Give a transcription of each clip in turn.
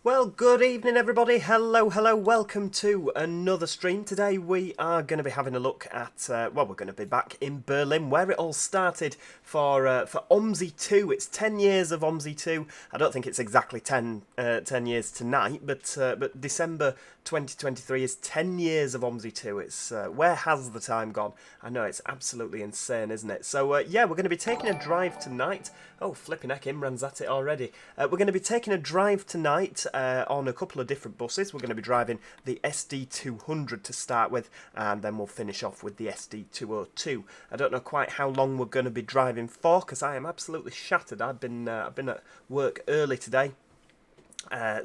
Well, good evening everybody, hello, welcome to another stream. Today we are going to be having a look at, we're going to be back in Berlin, where it all started for OMSI 2. It's 10 years of OMSI 2. I don't think it's exactly 10 years tonight, but December 2023 is 10 years of OMSI 2. It's, where has the time gone? I know, it's absolutely insane, isn't it? So, yeah, we're going to be taking a drive tonight. Oh, flipping heck, Imran's at it already. We're going to be taking a drive tonight on a couple of different buses. We're going to be driving the SD200 to start with, and then we'll finish off with the SD202. I don't know quite how long we're going to be driving for, because I am absolutely shattered. I've been at work early today.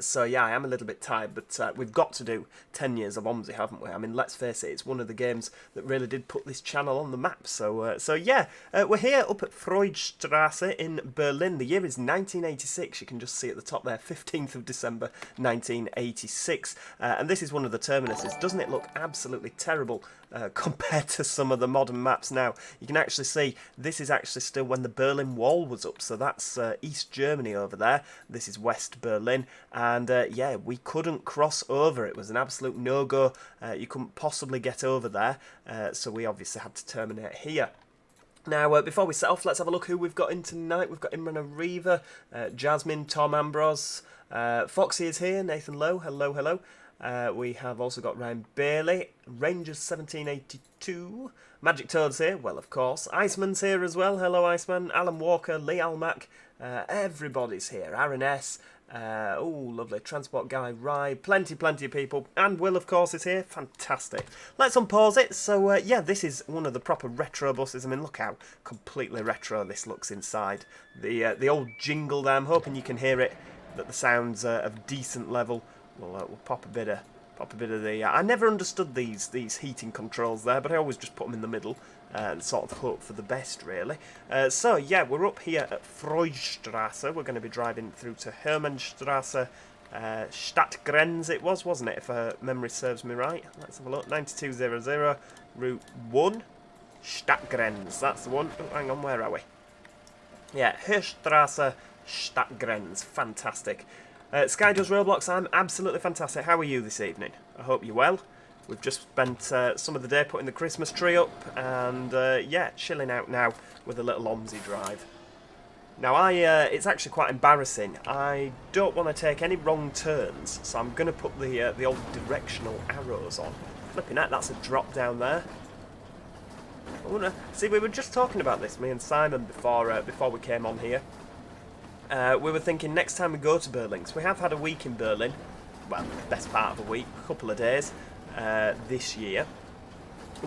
So yeah, I am a little bit tired, but we've got to do 10 years of OMSI, haven't we? I mean, let's face it, it's one of the games that really did put this channel on the map. So yeah, we're here up at Freudstrasse in Berlin. The year is 1986. You can just see at the top there, 15th of December 1986. And this is one of the terminuses. Doesn't it look absolutely terrible compared to some of the modern maps now? You can actually see this is actually still when the Berlin Wall was up. So that's East Germany over there. This is West Berlin. And yeah, we couldn't cross over. It was an absolute no-go. You couldn't possibly get over there. So we obviously had to terminate here. Now, before we set off, let's have a look who we've got in tonight. We've got Imran Ariva, Jasmine, Tom Ambrose, Foxy is here, Nathan Lowe, hello. We have also got Ryan Bailey, Rangers 1782, Magic Toad's here, well of course, Iceman's here as well, hello Iceman, Alan Walker, Lee Almack, everybody's here, Aaron S, oh lovely, Transport Guy Rye, plenty of people, and Will of course is here, fantastic. Let's unpause it. So yeah, this is one of the proper retro buses. I mean, look how completely retro this looks inside. The old jingle there, I'm hoping you can hear it, that the sound's of decent level. We'll pop a bit of the. I never understood these heating controls there, but I always just put them in the middle and sort of hope for the best, really. So yeah, we're up here at Freudstrasse. We're going to be driving through to Hermannstrasse, Stadtgrenz. It was, wasn't it? If memory serves me right. Let's have a look. 9200 Route 1, Stadtgrenz. That's the one. Oh, hang on, where are we? Yeah, Hirschstrasse, Stadtgrenz. Fantastic. Sky does Roblox, I'm absolutely fantastic. How are you this evening? I hope you're well. We've just spent some of the day putting the Christmas tree up and yeah, chilling out now with a little OMSI drive. Now it's actually quite embarrassing. I don't want to take any wrong turns, so I'm going to put the old directional arrows on. Flipping out, that's a drop down there. See, we were just talking about this, me and Simon, before we came on here. We were thinking next time we go to Berlin, because we have had a week in Berlin, well, best part of a week, a couple of days this year.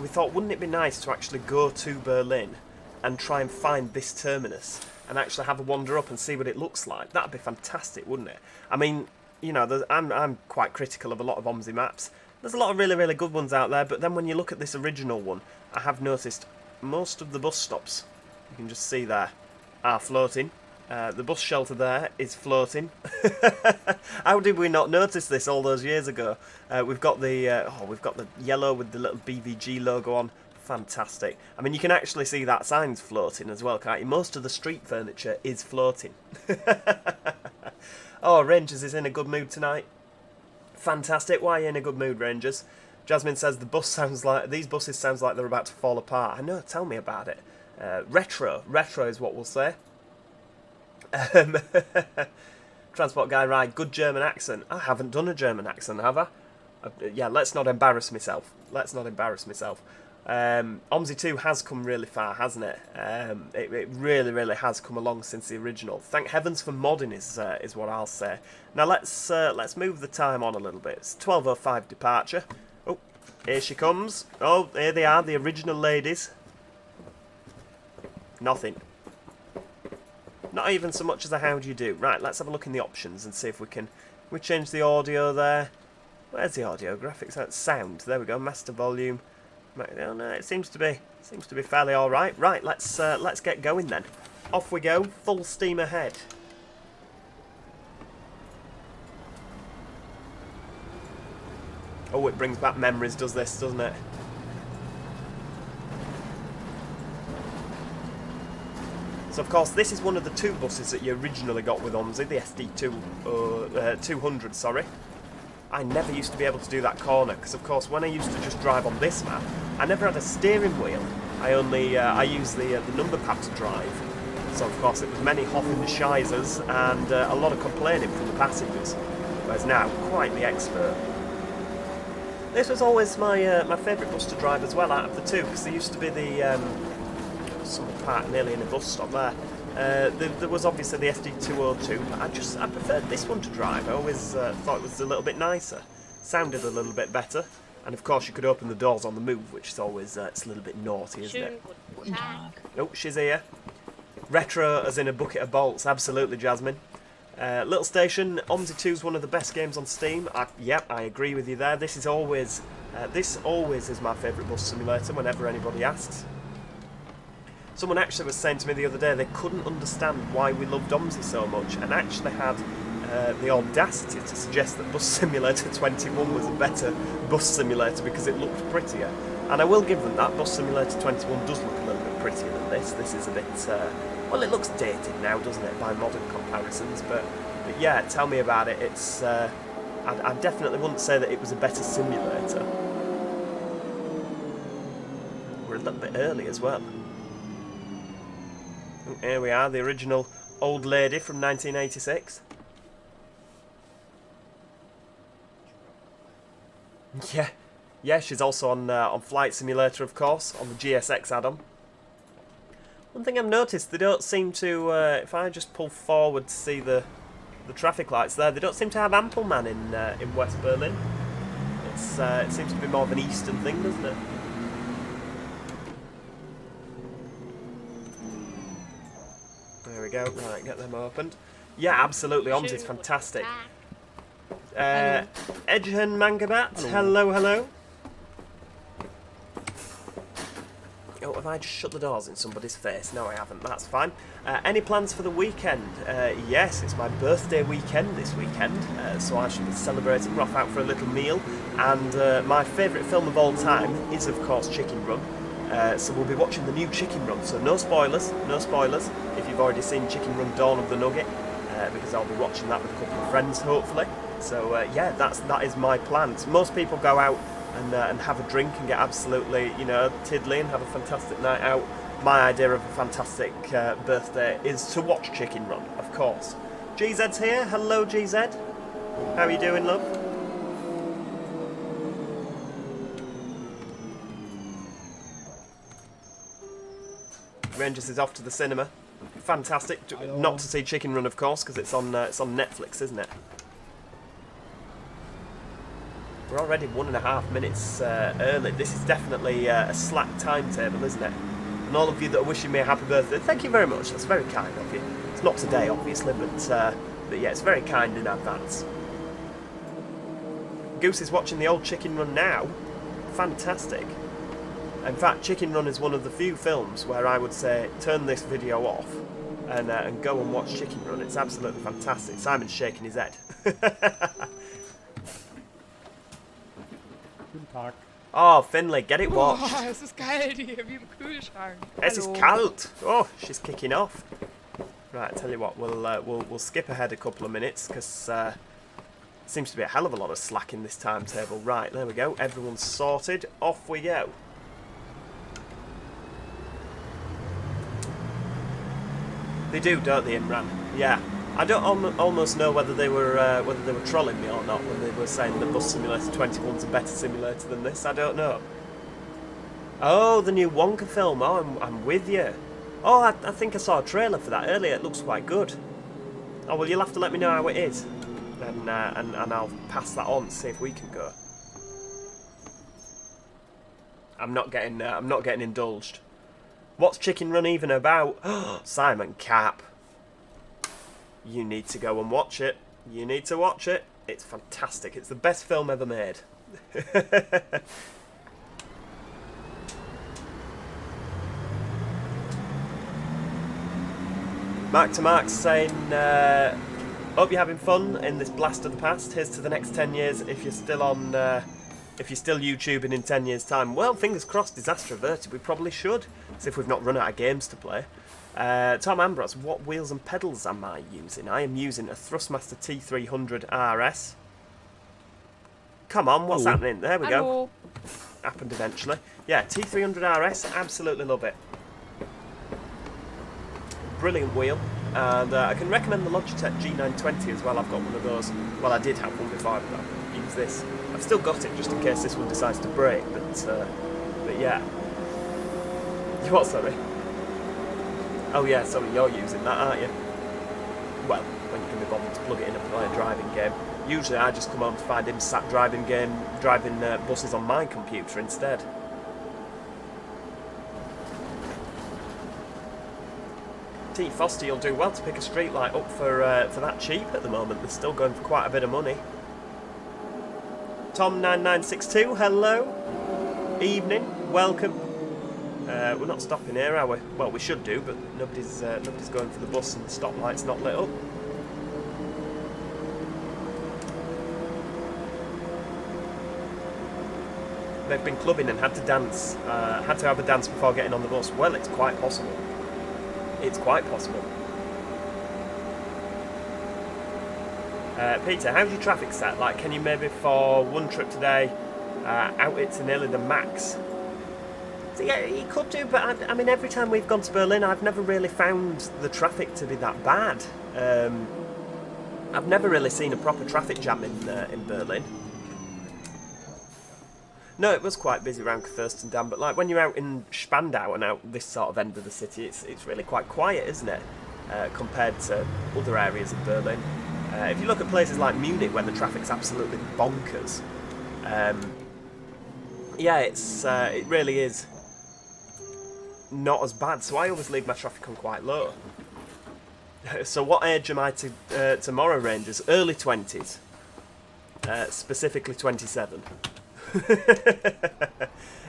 We thought, wouldn't it be nice to actually go to Berlin and try and find this terminus and actually have a wander up and see what it looks like? That'd be fantastic, wouldn't it? I mean, you know, I'm quite critical of a lot of OMSI maps. There's a lot of really good ones out there, but then when you look at this original one, I have noticed most of the bus stops, you can just see there, are floating. The bus shelter there is floating. How did we not notice this all those years ago? We've got the yellow with the little BVG logo on. Fantastic. I mean, you can actually see that sign's floating as well, can't you? Most of the street furniture is floating. Oh, Rangers is in a good mood tonight. Fantastic. Why are you in a good mood, Rangers? Jasmine says these buses sounds like they're about to fall apart. I know. Tell me about it. Retro is what we'll say. Transport Guy Ride, good German accent. I haven't done a German accent, have I? Yeah, let's not embarrass myself. OMSI 2 has come really far, hasn't it? It really has come along since the original. Thank heavens for modding is what I'll say. Now let's move the time on a little bit. It's 12:05 departure. Oh, here she comes. Oh, here they are, the original ladies. Nothing. Not even so much as a how do you do. Right, let's have a look in the options and see if we change the audio there. Where's the audio? Graphics, sound. There we go. Master volume. Oh no, it seems to be fairly all right. Right, let's get going then. Off we go, full steam ahead. Oh, it brings back memories, does this, doesn't it? So of course this is one of the 2 buses that you originally got with OMSI, the SD200, sorry. I never used to be able to do that corner, because of course when I used to just drive on this map, I never had a steering wheel. I used the number pad to drive. So of course it was many hopping the shizers and a lot of complaining from the passengers. Whereas now, quite the expert. This was always my my favourite bus to drive as well out of the 2, because there used to be the some part nearly in a bus stop there. There was obviously the SD202, but I preferred this one to drive. I always thought it was a little bit nicer, sounded a little bit better, and of course you could open the doors on the move, which is always it's a little bit naughty, isn't it? Oh, she's here. Retro as in a bucket of bolts, absolutely, Jasmine. Little Station, OMSI 2 is one of the best games on Steam. Yep, I agree with you there. This always is my favourite bus simulator whenever anybody asks. Someone actually was saying to me the other day they couldn't understand why we loved OMSI so much, and actually had the audacity to suggest that Bus Simulator 21 was a better bus simulator because it looked prettier. And I will give them that. Bus Simulator 21 does look a little bit prettier than this. This is a bit... well, it looks dated now, doesn't it, by modern comparisons, but yeah, tell me about it. It's I definitely wouldn't say that it was a better simulator. We're a little bit early as well. Here we are, the original old lady from 1986. Yeah, she's also on Flight Simulator, of course, on the GSX add-on. One thing I've noticed, they don't seem to, if I just pull forward to see the traffic lights there, they don't seem to have ample man in West Berlin. It seems to be more of an eastern thing, doesn't it? There we go, right, get them opened. Yeah, absolutely, OMSI's fantastic. Edgen Mangabat, hello. Oh, have I just shut the doors in somebody's face? No, I haven't. That's fine. Any plans for the weekend? Yes, it's my birthday weekend this weekend, so I should be celebrating. We're off out for a little meal, and my favourite film of all time is, of course, Chicken Run. So we'll be watching the new Chicken Run. So no spoilers, if you've already seen Chicken Run Dawn of the Nugget, because I'll be watching that with a couple of friends, hopefully. So yeah, that is my plans. Most people go out and have a drink and get absolutely, tiddly and have a fantastic night out. My idea of a fantastic birthday is to watch Chicken Run, of course. GZ's here. Hello, GZ. How are you doing, love? Rangers is off to the cinema. Fantastic. Not to see Chicken Run, of course, because it's on Netflix, isn't it? We're already 1.5 minutes early. This is definitely a slack timetable, isn't it? And all of you that are wishing me a happy birthday, thank you very much. That's very kind of you. It's not today, obviously, but yeah, it's very kind in advance. Goose is watching the old Chicken Run now. Fantastic. In fact, Chicken Run is one of the few films where I would say turn this video off and go and watch Chicken Run. It's absolutely fantastic. Simon's shaking his head. Guten Tag. Oh, Finley, get it watched. Oh, es ist kalt hier, wie im Kühlschrank. Es ist kalt. Oh, she's kicking off. Right, I tell you what, we'll skip ahead a couple of minutes because seems to be a hell of a lot of slack in this timetable. Right, there we go. Everyone's sorted. Off we go. They do, don't they, Imran? Yeah. I don't almost know whether they were trolling me or not when they were saying that Bus Simulator 21's a better simulator than this. I don't know. Oh, the new Wonka film. Oh, I'm with you. Oh, I think I saw a trailer for that earlier. It looks quite good. Oh, well, you'll have to let me know how it is, and I'll pass that on to see if we can go. I'm not getting indulged. What's Chicken Run even about? Simon Cap. You need to go and watch it. You need to watch it. It's fantastic. It's the best film ever made. Mark to Mark's saying, hope you're having fun in this blast of the past. Here's to the next 10 years if you're still on, if you're still YouTubing in 10 years' time. Well, fingers crossed, disaster averted. We probably should, as if we've not run out of games to play. Tom Ambrose, what wheels and pedals am I using? I am using a Thrustmaster T300 RS. Come on, what's happening? There we go. Happened eventually. Yeah, T300 RS, absolutely love it. Brilliant wheel. And I can recommend the Logitech G920 as well. I've got one of those. Well, I did have one before, but I've used this. I've still got it just in case this one decides to break, but yeah. You what, sorry? Oh yeah, sorry, you're using that, aren't you? Well, when you can be bothered to plug it in and play a driving game. Usually I just come home to find him sat driving buses on my computer instead. T. Foster, you'll do well to pick a street light up for that cheap at the moment. They're still going for quite a bit of money. Tom9962, hello. Evening, welcome. We're not stopping here, are we? Well, we should do, but nobody's going for the bus and the stoplight's not lit up. They've been clubbing and had to dance, had to have a dance before getting on the bus. Well, it's quite possible. It's quite possible. Peter, how's your traffic set? Like, can you maybe for one trip today out it to nearly the max? So yeah, you could do, but I mean, every time we've gone to Berlin, I've never really found the traffic to be that bad. I've never really seen a proper traffic jam in Berlin. No, it was quite busy around Dam, but like when you're out in Spandau and out this sort of end of the city, it's really quite quiet, isn't it? Compared to other areas of Berlin. If you look at places like Munich, where the traffic's absolutely bonkers, yeah, it really is not as bad. So I always leave my traffic on quite low. So what age am I to tomorrow, Rangers? Early 20s, specifically 27.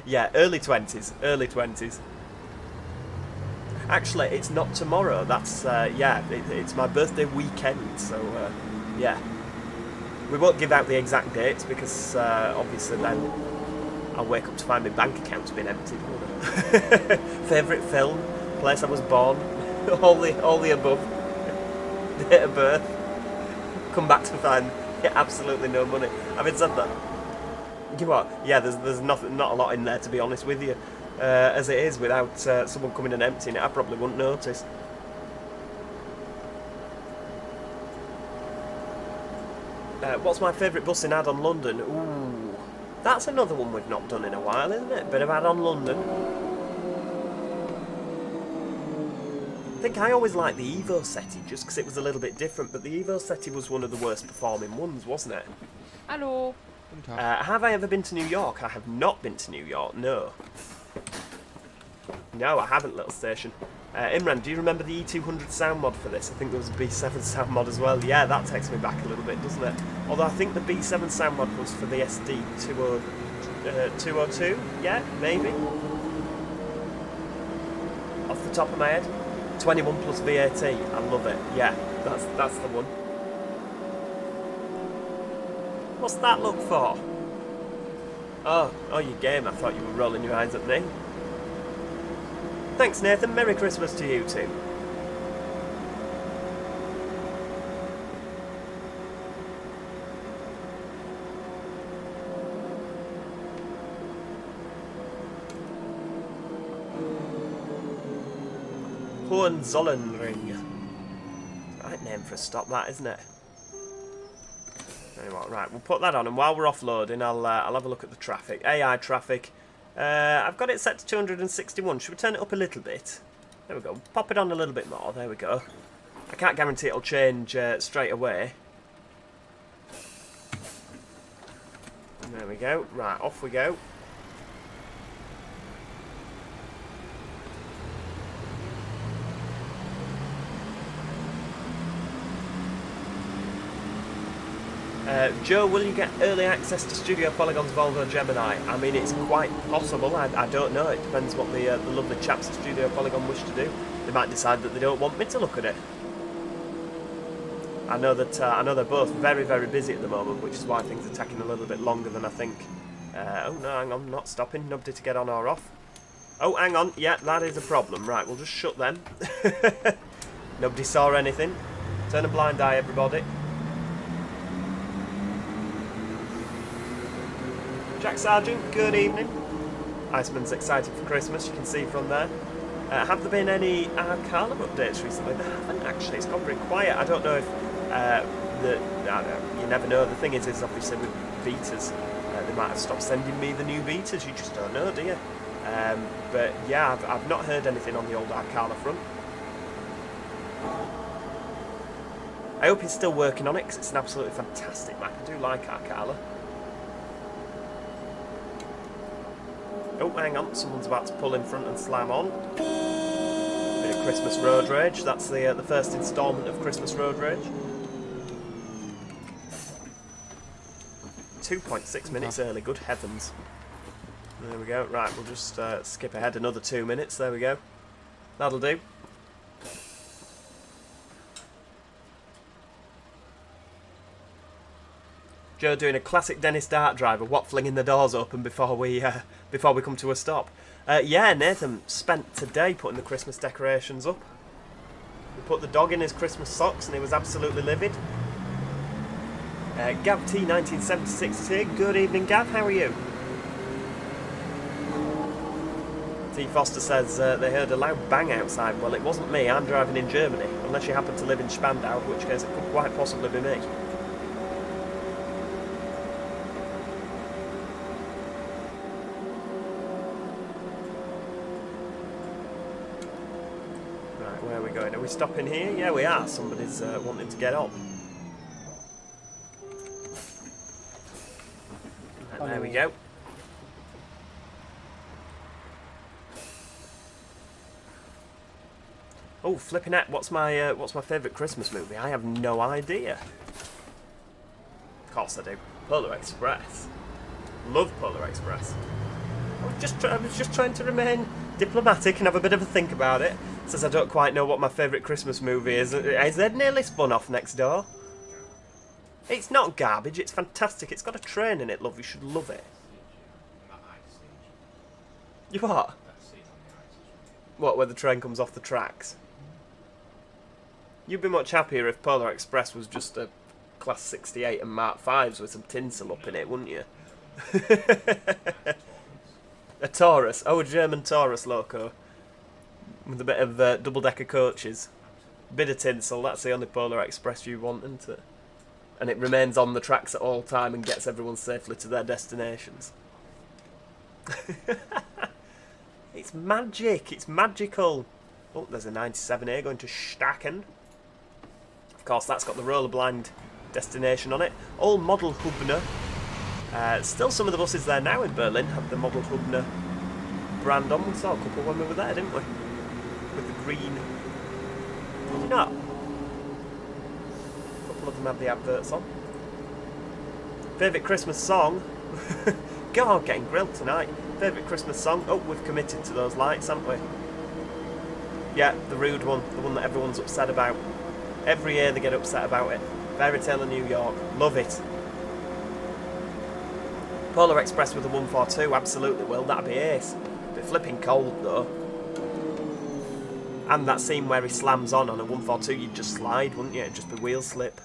Yeah, early 20s. Actually, it's not tomorrow. That's yeah, it's my birthday weekend. So yeah, we won't give out the exact dates because obviously then I'll wake up to find my bank account's been emptied. Favourite film, place I was born, all the above, date of birth. Come back to find absolutely no money. Having said that, you know what? Yeah, there's not a lot in there, to be honest with you. As it is, without someone coming and emptying it, I probably wouldn't notice. What's my favourite bus in Add-on London? Ooh, that's another one we've not done in a while, isn't it? Bit of Add-on London. I think I always liked the Evo Seti just because it was a little bit different, but the Evo Seti was one of the worst performing ones, wasn't it? Hello. Have I ever been to New York? I have not been to New York, no. No, I haven't, little station. Imran, do you remember the E200 sound mod for this? I think there was a B7 sound mod as well. Yeah, that takes me back a little bit, doesn't it? Although I think the B7 sound mod was for the SD202. Yeah, maybe. Off the top of my head. 21 plus VAT. I love it. Yeah, that's the one. What's that look for? Oh, you game. I thought you were rolling your eyes at me. Thanks, Nathan. Merry Christmas to you too. Hohenzollernring. Right name for a stop, that, isn't it? Anyway, right, we'll put that on, and while we're offloading, I'll have a look at the traffic. AI traffic. I've got it set to 261. Should we turn it up a little bit? There we go. Pop it on a little bit more. There we go. I can't guarantee it'll change straight away. There we go. Right, off we go. Joe, will you get early access to Studio Polygon's Volvo Gemini? I mean, it's quite possible. I don't know. It depends what the lovely chaps at Studio Polygon wish to do. They might decide that they don't want me to look at it. I know they're both very, very busy at the moment, which is why things are taking a little bit longer than I think. Oh no, hang on, not stopping. Nobody to get on or off. Oh, hang on. Yeah, that is a problem. Right, we'll just shut them. Nobody saw anything. Turn a blind eye, everybody. Jack Sargent, good evening. Iceman's excited for Christmas, you can see from there. Have there been any Arcana updates recently? There haven't, actually. It's gone pretty quiet. I don't know if you never know. The thing is obviously with betas, they might have stopped sending me the new betas. You just don't know, do you? But yeah, I've not heard anything on the old Arcana front. I hope he's still working on it, because it's an absolutely fantastic map. I do like Arcana. Oh, hang on, someone's about to pull in front and slam on. Bit of Christmas Road Rage. That's the first instalment of Christmas Road Rage. 2.6 minutes early, good heavens. There we go. Right, we'll just skip ahead another 2 minutes. There we go. That'll do. Joe doing a classic Dennis Dart driver, flinging the doors open before we come to a stop. Yeah, Nathan spent today putting the Christmas decorations up. We put the dog in his Christmas socks and he was absolutely livid. Gav T 1976 here. Good evening, Gav. How are you? T Foster says they heard a loud bang outside. Well, it wasn't me. I'm driving in Germany, unless you happen to live in Spandau, in which case it could quite possibly be me. Are we stopping here? Yeah, we are. Somebody's wanting to get on. And there we go. Oh, flipping out! What's my favourite Christmas movie? I have no idea. Of course I do. Polar Express. Love Polar Express. I was just trying to remain diplomatic and have a bit of a think about it. Says I don't quite know what my favourite Christmas movie is. Is there nearly spun off next door? It's not garbage, it's fantastic. It's got a train in it, love. You should love it. You what? What, where the train comes off the tracks? You'd be much happier if Polar Express was just a Class 68 and Mark 5s with some tinsel up in it, wouldn't you? A Taurus. Oh, a German Taurus loco. With a bit of double-decker coaches. Bit of tinsel, that's the only Polar Express you want, isn't it? And it remains on the tracks at all time and gets everyone safely to their destinations. It's magic, it's magical. Oh, there's a 97A going to Stacken. Of course, that's got the roller-blind destination on it. All model Hubner. Still some of the buses there now in Berlin have the model Hubner brand on. We saw a couple when we were there, didn't we? With the green. Did you not? A couple of them have the adverts on. Favourite Christmas song? God, getting grilled tonight. Favourite Christmas song? Oh, we've committed to those lights, haven't we? Yeah, the rude one. The one that everyone's upset about. Every year they get upset about it. Fairy Tale of New York. Love it. Polar Express with a 142, absolutely will. That'd be ace. Bit flipping cold though. And that scene where he slams on a 142, you'd just slide, wouldn't you? It'd just be wheel slip.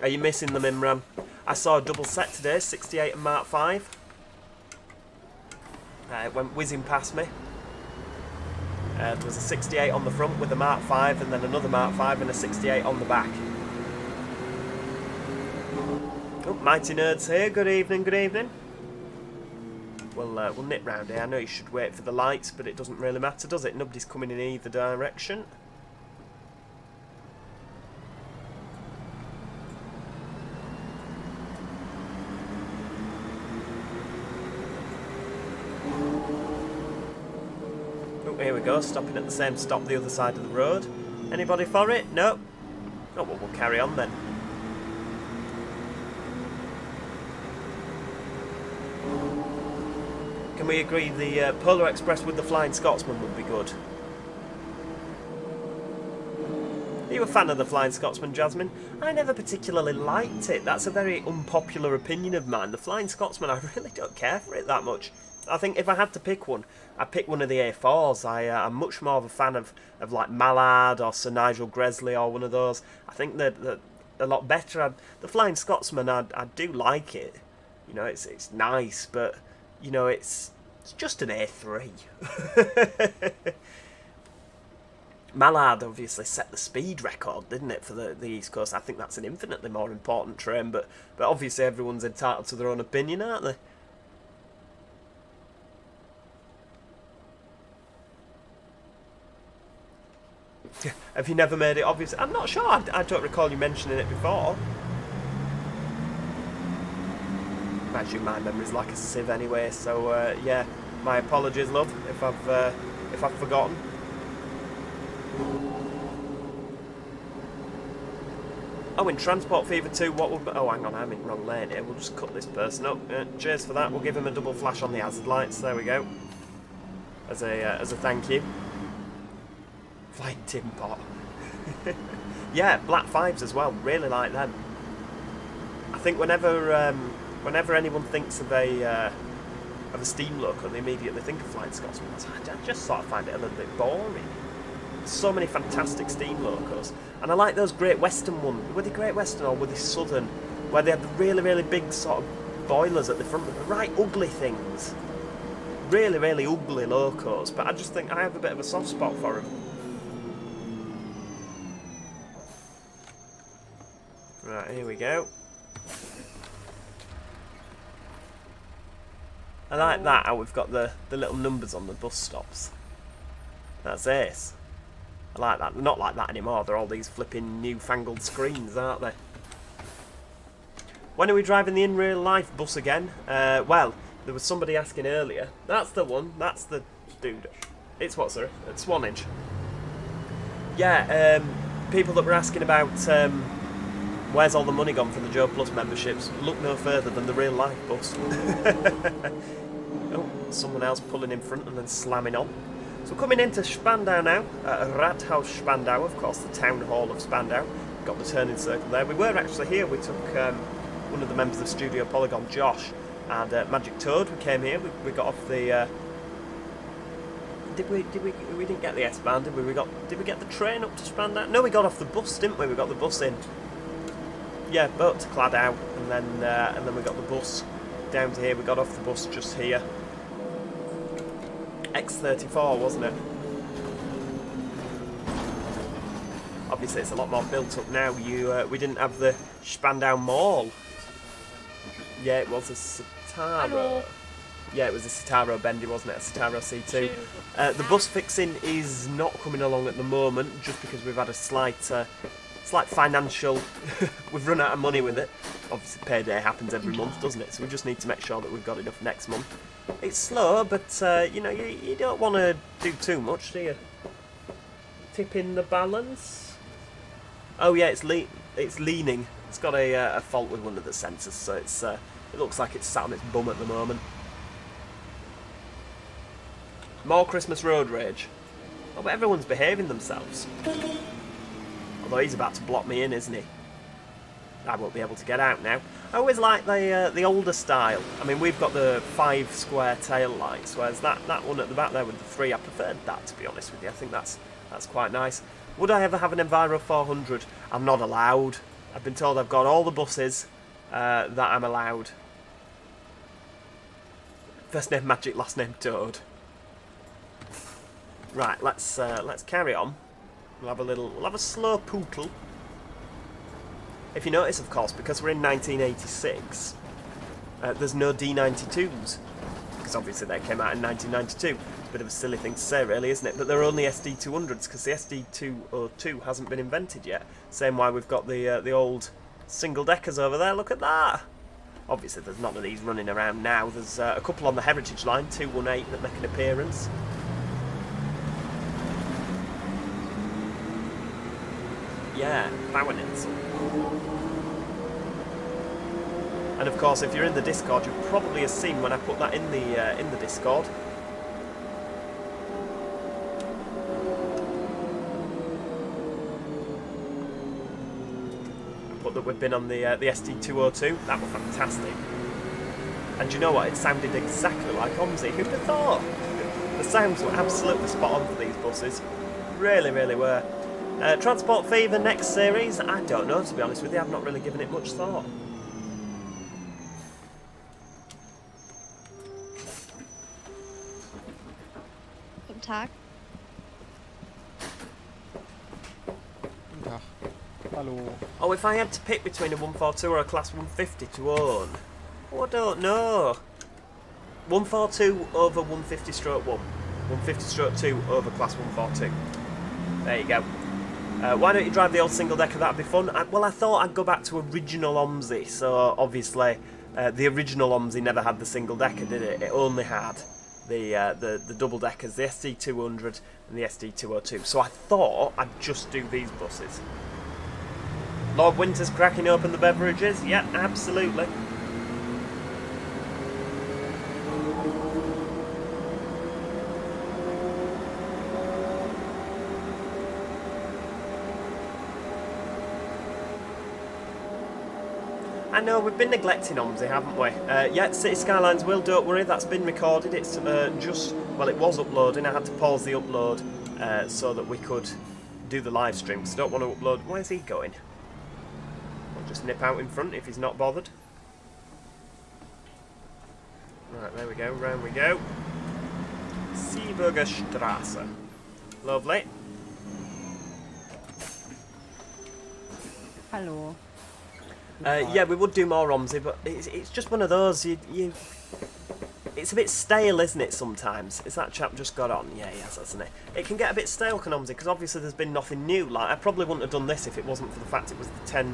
Are you missing them, Imran? I saw a double set today, 68 and Mark 5. It went whizzing past me. There was a 68 on the front with a Mark 5 and then another Mark 5 and a 68 on the back. Oh, Mighty Nerds here. Good evening, good evening. We'll nip round here. I know you should wait for the lights, but it doesn't really matter, does it? Nobody's coming in either direction. Oh, here we go. Stopping at the same stop the other side of the road. Anybody for it? No. Oh, well, we'll carry on then. Can we agree the Polar Express with the Flying Scotsman would be good? you a fan of the Flying Scotsman, Jasmine? I never particularly liked it. That's a very unpopular opinion of mine. The Flying Scotsman, I really don't care for it that much. I think if I had to pick one, I'd pick one of the A4s. I'm much more of a fan of like Mallard or Sir Nigel Gresley or one of those. I think they're a lot better. The Flying Scotsman, I do like it. You know, it's nice, but, you know, it's just an A3. Mallard obviously set the speed record, didn't it, for the East Coast? I think that's an infinitely more important train, but obviously everyone's entitled to their own opinion, aren't they? Have you never made it obvious? I'm not sure. I don't recall you mentioning it before. Imagine my memory's like a sieve anyway, so yeah, my apologies, love, if I've forgotten. Oh, in Transport Fever 2, what would... Oh, hang on, I'm in the wrong lane here. We'll just cut this person up. Cheers for that. We'll give him a double flash on the hazard lights. There we go. As a thank you. Flying tin pot. Yeah, Black Fives as well. Really like them. I think whenever anyone thinks of a steam loco, they immediately think of Flying Scotsman. I just sort of find it a little bit boring. So many fantastic steam locos, and I like those Great Western ones. Were they Great Western or were they Southern, where they had the really, really big sort of boilers at the front, the right ugly things. Really, really ugly locos, but I just think I have a bit of a soft spot for them. Right, here we go. I like that, how we've got the little numbers on the bus stops. That's ace. I like that. They're not like that anymore. They're all these flipping newfangled screens, aren't they? When are we driving the in real life bus again? Well, there was somebody asking earlier. That's the one. That's the dude. It's what, sir? It's Swanage. Yeah, people that were asking about where's all the money gone for the Joe Plus memberships, look no further than the real life bus. Oh, someone else pulling in front and then slamming on. So we're coming into Spandau now, Rathaus Spandau, of course, the town hall of Spandau. Got the turning circle there. We were actually here. We took one of the members of Studio Polygon, Josh, and Magic Toad. We came here. We got off the. Did we didn't get the S-Bahn, did we? Did we get the train up to Spandau? No, we got off the bus, didn't we? We got the bus in. Yeah, boat to Claddow, and then we got the bus down to here. We got off the bus just here. X34, wasn't it? Obviously, it's a lot more built up now. We didn't have the Spandau Mall. Yeah, it was a Citaro. Hello. Yeah, it was a Citaro Bendy, wasn't it? A Citaro C2. The bus fixing is not coming along at the moment, just because we've had a slight financial... we've run out of money with it. Obviously, payday happens every month, doesn't it? So we just need to make sure that we've got enough next month. It's slow, but, you know, you don't want to do too much, do you? Tipping the balance? Oh, yeah, it's leaning. It's got a fault with one of the sensors, so it looks like it's sat on its bum at the moment. More Christmas road rage. Oh, but everyone's behaving themselves. Although he's about to block me in, isn't he? I won't be able to get out now. I always like the older style. I mean, we've got the 5 square tail lights, whereas that one at the back there with the 3, I preferred that, to be honest with you. I think that's quite nice. Would I ever have an Enviro 400? I'm not allowed. I've been told I've got all the buses that I'm allowed. First name Magic, last name Toad. Right, let's carry on. We'll have a slow pootle. If you notice, of course, because we're in 1986, there's no D92s. Because obviously they came out in 1992. It's a bit of a silly thing to say, really, isn't it? But they're only SD200s, because the SD202 hasn't been invented yet. Same why we've got the old single-deckers over there. Look at that! Obviously, there's none of these running around now. There's a couple on the Heritage Line, 218, that make an appearance. Yeah, Bauernitzel. And of course, if you're in the Discord, you probably have seen when I put that in the Discord. we've been on the SD200. That was fantastic. And you know what? It sounded exactly like OMSI. Who'd have thought? The sounds were absolutely spot on for these buses. Really, really were. Transport fee, the next series? I don't know, to be honest with you. I've not really given it much thought. Guten Tag. Guten Tag. Hallo. Oh, if I had to pick between a 142 or a Class 150 to own? Oh, I don't know. 142 over 150 stroke 1. 150 stroke 2 over Class 142. There you go. Why don't you drive the old single decker? That'd be fun. Well, I thought I'd go back to original OMSI. So obviously, the original OMSI never had the single decker, did it? It only had the double deckers, the SD200 and the SD202. So I thought I'd just do these buses. Lord Winter's cracking open the beverages. Yeah, absolutely. I know, we've been neglecting OMSI, haven't we? Yeah, City Skylines will, don't worry, that's been recorded. It's well, it was uploading. I had to pause the upload so that we could do the live stream, because I don't want to upload. Where's he going? I'll just nip out in front if he's not bothered. Right, there we go, round we go. Seeburger Straße. Lovely. Hallo. Yeah, we would do more OMSI, but it's just one of those, it's a bit stale, isn't it, sometimes? Is that chap just got on? Yeah, he has, hasn't it? It can get a bit stale, can OMSI, because obviously there's been nothing new. Like, I probably wouldn't have done this if it wasn't for the fact it was the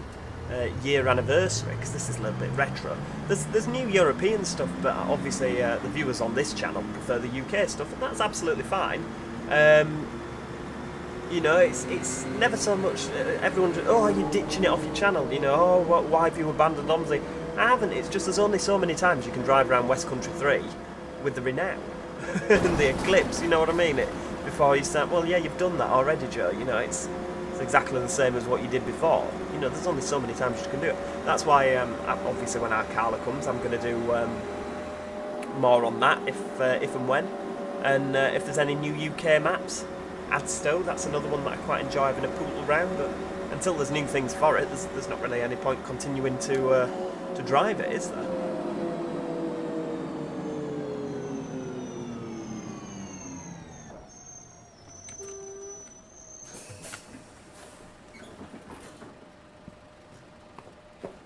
10-year anniversary, because this is a little bit retro. There's new European stuff, but obviously the viewers on this channel prefer the UK stuff, and that's absolutely fine. You know, it's never so much everyone just, oh, you're ditching it off your channel, you know, oh, why have you abandoned OMSI? I haven't, it's just there's only so many times you can drive around West Country 3 with the Renown and the Eclipse, you know what I mean? Before you start, well, yeah, you've done that already, Joe, you know, it's exactly the same as what you did before. You know, there's only so many times you can do it. That's why, obviously, when our Carla comes, I'm going to do more on that if and when. And if there's any new UK maps, Adstow, that's another one that I quite enjoy having a poodle around, but until there's new things for it, there's not really any point continuing to drive it, is there?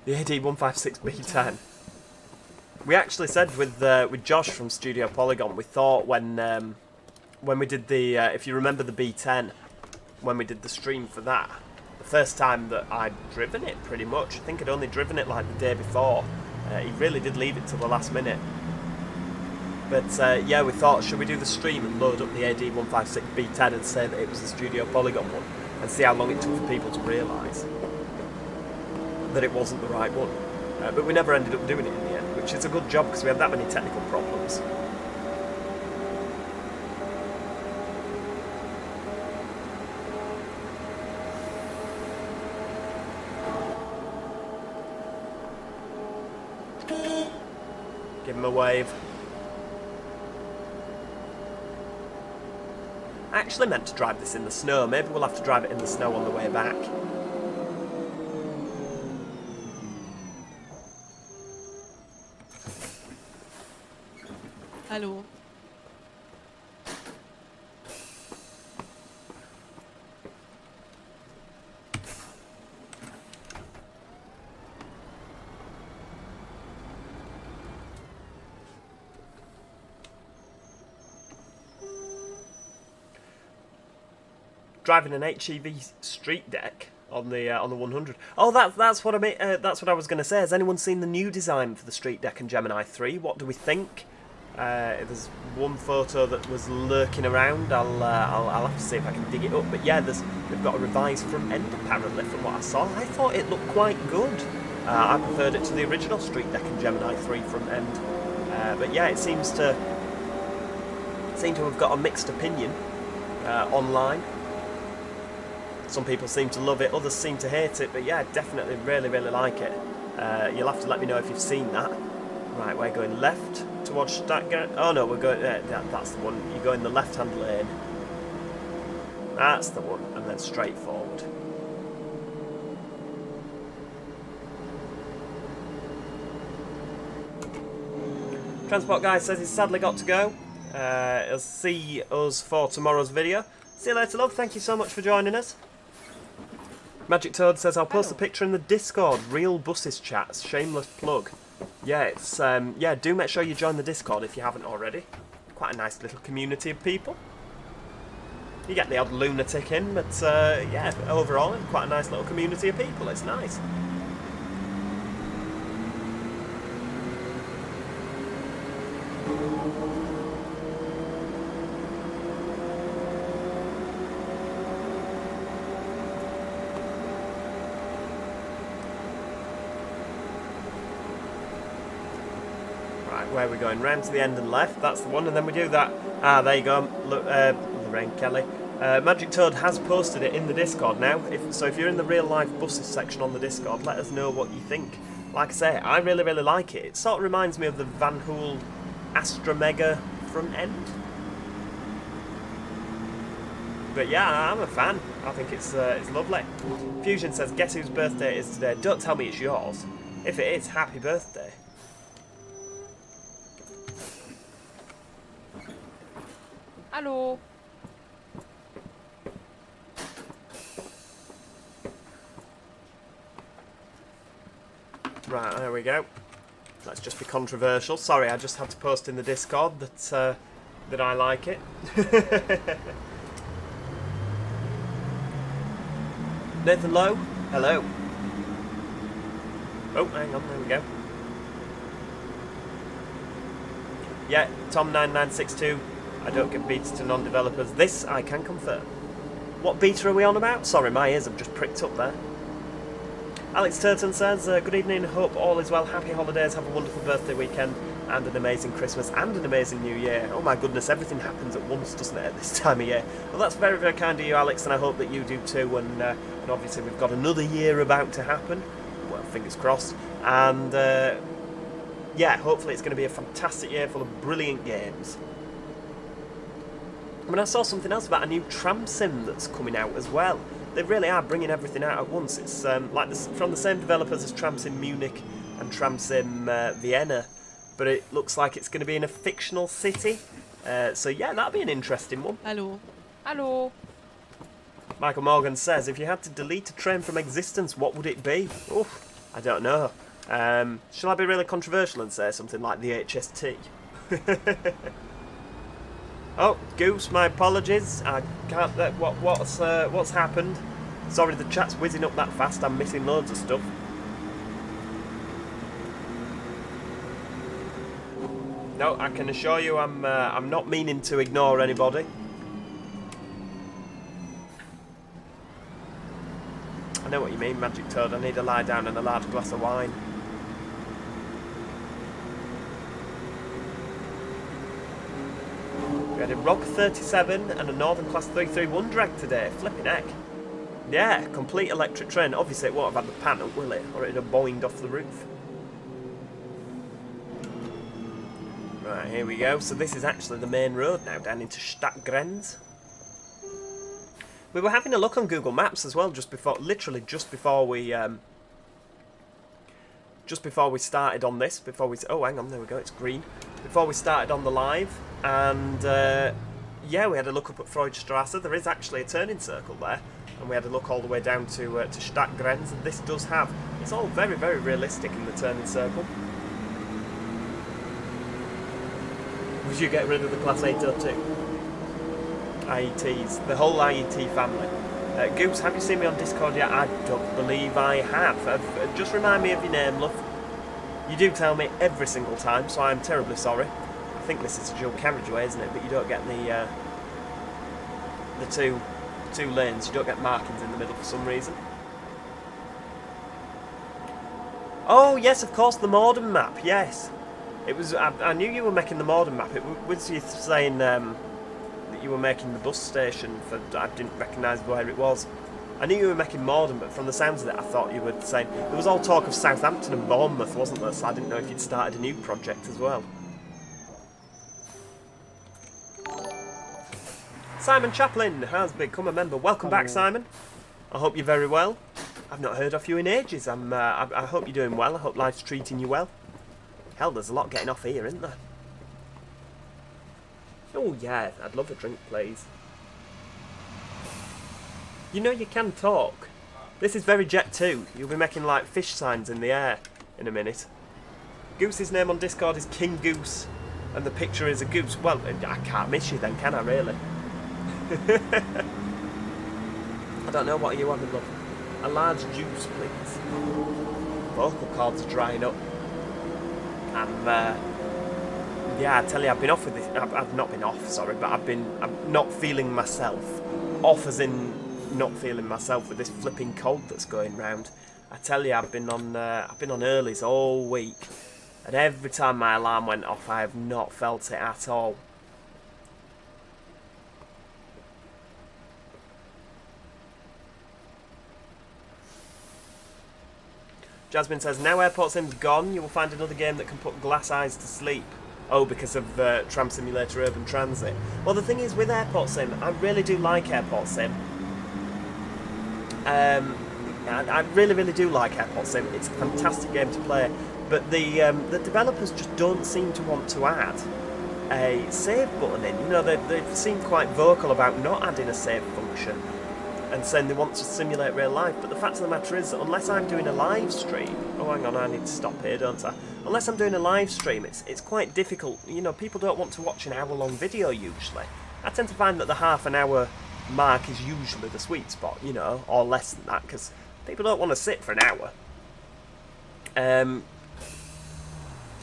The AD156B10. We actually said with Josh from Studio Polygon, we thought when we did the, if you remember the B10, when we did the stream for that, the first time that I'd driven it, pretty much. I think I'd only driven it like the day before. He really did leave it till the last minute. But yeah, we thought, should we do the stream and load up the AD156B10 and say that it was the Studio Polygon one, and see how long it took for people to realise that it wasn't the right one. But we never ended up doing it in the end, which is a good job because we had that many technical problems. Give him a wave. I actually meant to drive this in the snow. Maybe we'll have to drive it in the snow on the way back. Hallo. Driving an HEV street deck on the 100. Oh, that's what I mean. That's what I was going to say. Has anyone seen the new design for the street deck in Gemini 3? What do we think? There's one photo that was lurking around. I'll have to see if I can dig it up. But yeah, they've got a revised front end apparently from what I saw. I thought it looked quite good. I preferred it to the original street deck in Gemini 3 front end. But yeah, it seems to have got a mixed opinion online. Some people seem to love it, others seem to hate it, but yeah, definitely really, really like it. You'll have to let me know if you've seen that. Right, we're going left towards Stuttgart. Oh no, we're going... that's the one. You go in the left-hand lane. That's the one, and then straight forward. Transport guy says he's sadly got to go. He'll see us for tomorrow's video. See you later, love. Thank you so much for joining us. Magic Toad says, I'll post a picture in the Discord. Real buses chats. Shameless plug. Yeah, it's yeah, do make sure you join the Discord if you haven't already. Quite a nice little community of people. You get the odd lunatic in, but yeah, overall, quite a nice little community of people. It's nice. Where are we going? Round to the end and left, that's the one, and then we do that. Ah, there you go. Look, Lorraine Kelly. Magic Toad has posted it in the Discord now, so if you're in the real life buses section on the Discord, let us know what you think. Like I say, I really, really like it. It sort of reminds me of the Van Hool Astra Mega front end. But yeah, I'm a fan. I think it's lovely. Fusion says, guess whose birthday it is today? Don't tell me it's yours. If it is, happy birthday. Hallo. Right, there we go. Let's just be controversial. Sorry, I just had to post in the Discord that I like it. Nathan Lowe, hello. Oh, hang on, there we go. Yeah, Tom9962. I don't give betas to non-developers. This I can confirm. What beta are we on about? Sorry, my ears have just pricked up there. Alex Turton says, good evening, hope all is well, happy holidays, have a wonderful birthday weekend, and an amazing Christmas, and an amazing New Year. Oh my goodness, everything happens at once, doesn't it, at this time of year? Well, that's very, very kind of you, Alex, and I hope that you do too, and obviously we've got another year about to happen. Well, fingers crossed. And, yeah, hopefully it's going to be a fantastic year full of brilliant games. I mean, I saw something else about a new tram sim that's coming out as well. They really are bringing everything out at once. It's like this, from the same developers as Tram Sim Munich and Tram Sim Vienna, but it looks like it's going to be in a fictional city. So yeah, that'll be an interesting one. Hallo. Hallo. Michael Morgan says, if you had to delete a train from existence, what would it be? Oof, I don't know. Shall I be really controversial and say something like the HST? Oh, Goose, my apologies. I can't. What's happened? Sorry, the chat's whizzing up that fast. I'm missing loads of stuff. No, I can assure you, I'm not meaning to ignore anybody. I know what you mean, Magic Toad. I need to lie down and a large glass of wine. We had a ROG 37 and a Northern Class 331 drag today. Flipping heck. Yeah, complete electric train. Obviously it won't have had the panel, will it? Or it'd have boinged off the roof. Right, here we go. So this is actually the main road now, down into Stadtgrenz. We were having a look on Google Maps as well, just before, literally just before we started on this. Oh, hang on, there we go. It's green. Before we started on the live. And yeah, we had a look up at Freudstrasse. There is actually a turning circle there, and we had a look all the way down to Stadtgrenz, and this does have, it's all very, very realistic in the turning circle. Would you get rid of the Class 802? IETs, the whole IET family. Goose, have you seen me on Discord yet? I don't believe I have. Just remind me of your name, love. You do tell me every single time, so I'm terribly sorry. I think this is a dual carriageway, isn't it? But you don't get the two lanes. You don't get markings in the middle for some reason. Oh yes, of course, the Morden map. Yes, it was. I knew you were making the Morden map. It was you saying that you were making the bus station for. I didn't recognise where it was. I knew you were making Morden, but from the sounds of it, I thought you were saying... There was all talk of Southampton and Bournemouth, wasn't there? So I didn't know if you'd started a new project as well. Simon Chaplin has become a member. Welcome back, Simon. I hope you're very well. I've not heard of you in ages. I hope you're doing well. I hope life's treating you well. Hell, there's a lot getting off here, isn't there? Oh, yeah. I'd love a drink, please. You know you can talk. This is very Jet 2. You'll be making like fish signs in the air in a minute. Goose's name on Discord is King Goose, and the picture is a goose. Well, I can't miss you then, can I, really? I don't know, what are you having, love? A large juice, please. Vocal cords are drying up. Yeah, I tell you, I've been off with this. I've not been off, sorry, but I'm not feeling myself. Off as in not feeling myself with this flipping cold that's going round. I tell you, I've been on earlies all week, and every time my alarm went off, I have not felt it at all. Jasmine says, now Airport Sim's gone, you will find another game that can put glass eyes to sleep. Oh, because of Tram Simulator Urban Transit. Well, the thing is, with Airport Sim, I really do like Airport Sim. I really, really do like Airport Sim. It's a fantastic game to play. But the developers just don't seem to want to add a save button in. You know, they seem quite vocal about not adding a save function and saying they want to simulate real life. But the fact of the matter is that unless I'm doing a live stream... Oh, hang on, I need to stop here, don't I? Unless I'm doing a live stream, it's quite difficult. You know, people don't want to watch an hour-long video usually. I tend to find that the half an hour mark is usually the sweet spot, you know, or less than that, because people don't want to sit for an hour.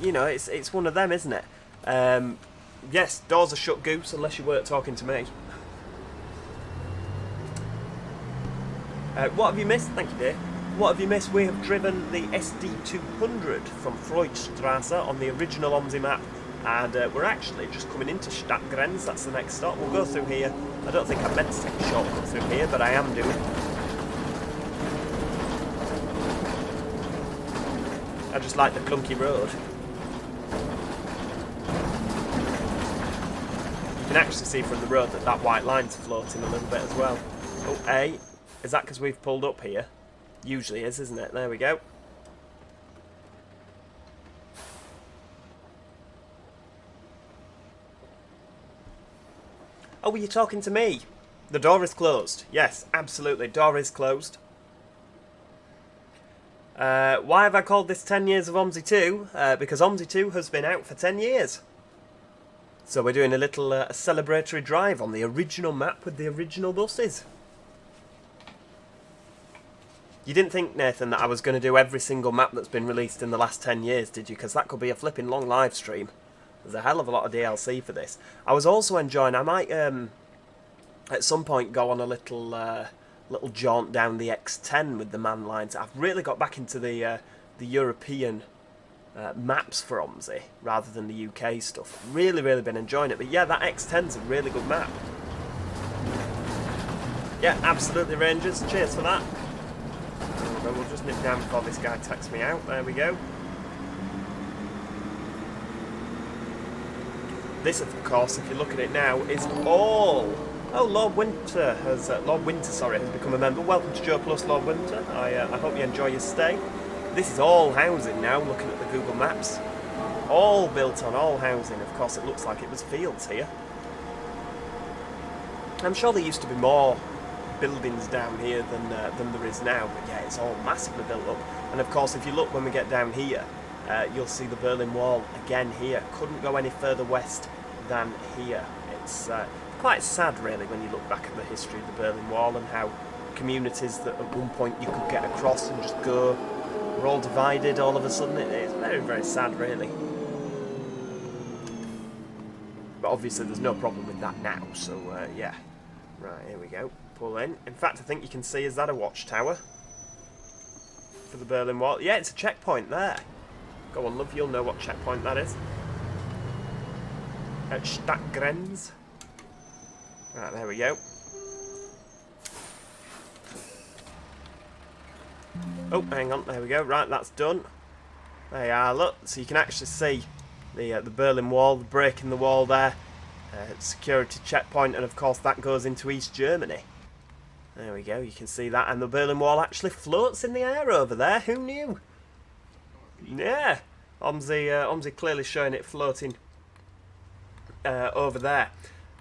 You know, it's one of them, isn't it? Yes, doors are shut, Goose, unless you weren't talking to me. What have you missed? Thank you, dear. What have you missed? We have driven the SD200 from Freudstrasse on the original OMSI map, and we're actually just coming into Stadtgrenz. That's the next stop. We'll go through here. I don't think I meant to take a shortcut through here, but I am doing. I just like the clunky road. You can actually see from the road that that white line's floating a little bit as well. Oh, A. Is that because we've pulled up here? Usually is, isn't it? There we go. Oh, were you talking to me? The door is closed. Yes, absolutely. Door is closed. Why have I called this 10 years of OMSI 2? Because OMSI 2 has been out for 10 years. So we're doing a little celebratory drive on the original map with the original buses. You didn't think, Nathan, that I was going to do every single map that's been released in the last 10 years, did you? Because that could be a flipping long live stream. There's a hell of a lot of DLC for this. I was also enjoying... I might, at some point, go on a little jaunt down the X10 with the MAN lines. I've really got back into the European maps for OMSI, rather than the UK stuff. Really, really been enjoying it. But yeah, that X10's a really good map. Yeah, absolutely, Rangers. Cheers for that. We'll just nip down before this guy takes me out. There we go. This, of course, if you look at it now, is all... Oh, Lord Winter has... has become a member. Welcome to Joe Plus, Lord Winter. I hope you enjoy your stay. This is all housing now, looking at the Google Maps. All built on all housing. Of course, it looks like it was fields here. I'm sure there used to be more buildings down here than there is now, but yeah, it's all massively built up. And of course, if you look when we get down here, you'll see the Berlin Wall again here. Couldn't go any further west than here. It's quite sad, really, when you look back at the history of the Berlin Wall and how communities that at one point you could get across and just go were all divided all of a sudden. It's very, very sad, really. But obviously there's no problem with that now, so yeah. Right, here we go. Pull in. In fact, I think you can see, is that a watchtower? For the Berlin Wall? Yeah, it's a checkpoint there. Go on, love, you'll know what checkpoint that is. At Stadtgrenz. Right, there we go. Oh, hang on, there we go. Right, that's done. There you are, look. So you can actually see the Berlin Wall, the break in the wall there. Security checkpoint, and of course that goes into East Germany. There we go, you can see that, and the Berlin Wall actually floats in the air over there. Who knew? Yeah, OMSI clearly showing it floating over there.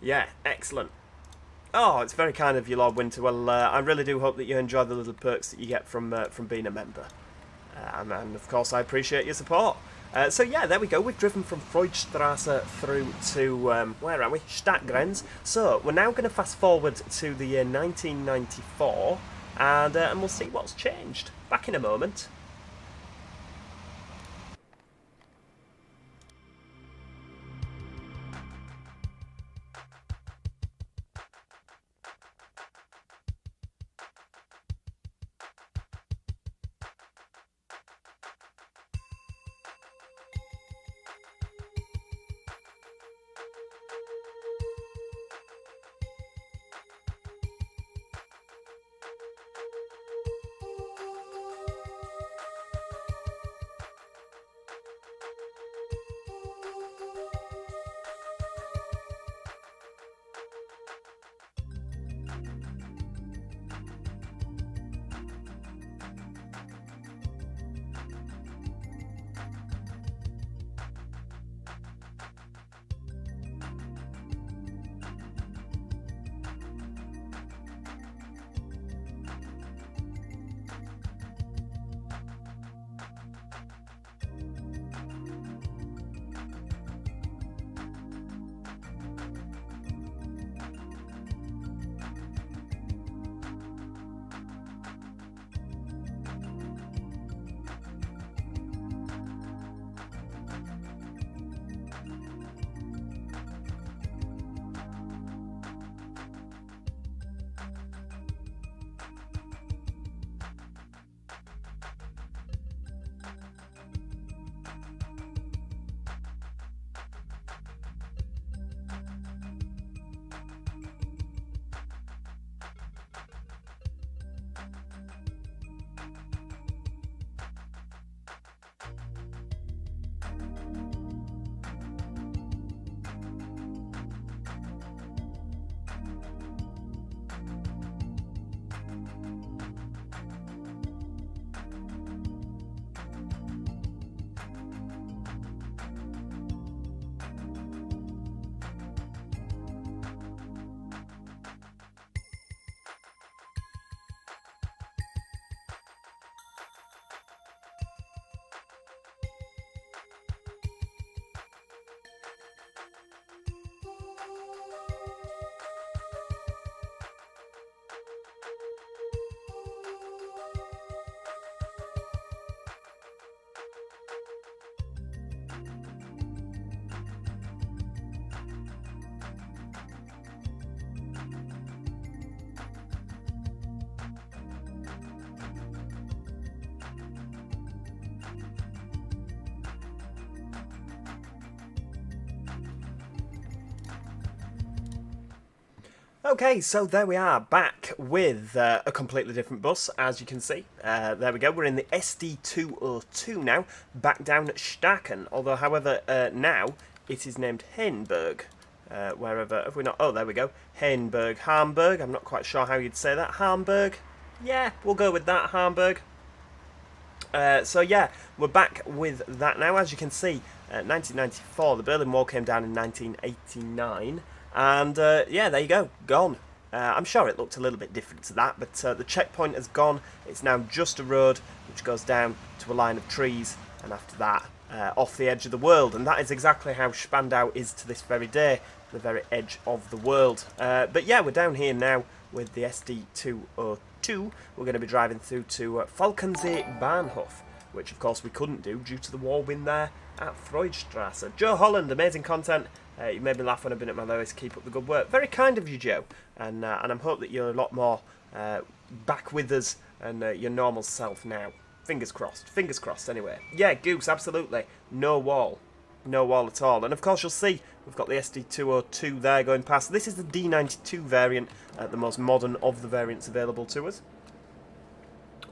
Yeah, excellent. Oh, it's very kind of you, Lord Winter. Well, I really do hope that you enjoy the little perks that you get from being a member. And of course, I appreciate your support. So yeah, there we go. We've driven from Freudstrasse through to, where are we? Stadtgrenz. So we're now going to fast forward to the year 1994, and we'll see what's changed. Back in a moment. Okay, so there we are, back with a completely different bus, as you can see. There we go, we're in the SD200 now, back down at Staaken, although, however, now it is named Hainburg. Wherever, have we not? Oh, there we go, Hainburg, Hamburg, I'm not quite sure how you'd say that, Hamburg? Yeah, we'll go with that, Hamburg. So yeah, we're back with that now. As you can see, 1994, the Berlin Wall came down in 1989. And yeah, there you go, gone. I'm sure it looked a little bit different to that, but the checkpoint has gone. It's now just a road which goes down to a line of trees, and after that, off the edge of the world. And that is exactly how Spandau is to this very day, the very edge of the world. But yeah, we're down here now with the SD200. We're going to be driving through to Falkensee Bahnhof, which of course we couldn't do due to the war win there at Freudstrasse. Joe Holland, amazing content. You made me laugh when I've been at my lowest. Keep up the good work. Very kind of you, Joe. And I hope that you're a lot more back with us and your normal self now. Fingers crossed. Fingers crossed, anyway. Yeah, Goose, absolutely. No wall. No wall at all. And of course, you'll see we've got the SD202 there going past. This is the D92 variant, the most modern of the variants available to us.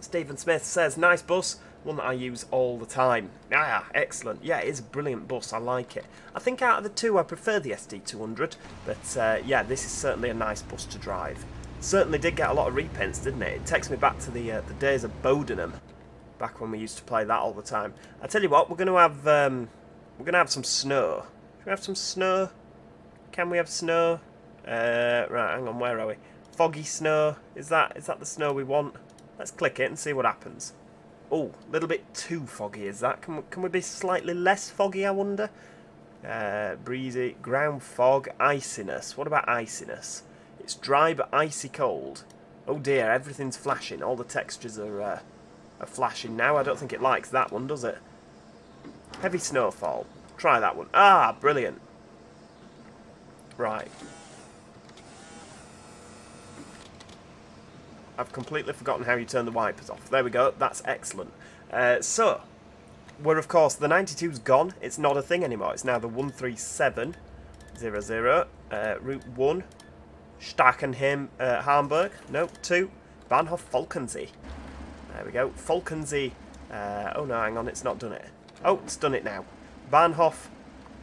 Stephen Smith says, nice bus, one that I use all the time. Ah, excellent. Yeah, it is a brilliant bus. I like it. I think out of the two, I prefer the SD200, but yeah, this is certainly a nice bus to drive. Certainly did get a lot of reprints, didn't it? It takes me back to the days of Bodenham, back when we used to play that all the time. I tell you what, we're going to have some snow. Can we have some snow? Can we have snow? Right, hang on, where are we? Foggy snow. Is that the snow we want? Let's click it and see what happens. Oh, a little bit too foggy, is that? Can we be slightly less foggy, I wonder? Breezy, ground fog, iciness. What about iciness? It's dry but icy cold. Oh dear, everything's flashing. All the textures are flashing now. I don't think it likes that one, does it? Heavy snowfall. Try that one. Ah, brilliant. Right. I've completely forgotten how you turn the wipers off. There we go. That's excellent. So, we're of course, the 92's gone. It's not a thing anymore. It's now the 13700, Route 1, Starkenheim, Hamburg. No, 2, Bahnhof Falkensee. There we go. Falkensee. Oh no, hang on. It's not done it. Oh, it's done it now. Bahnhof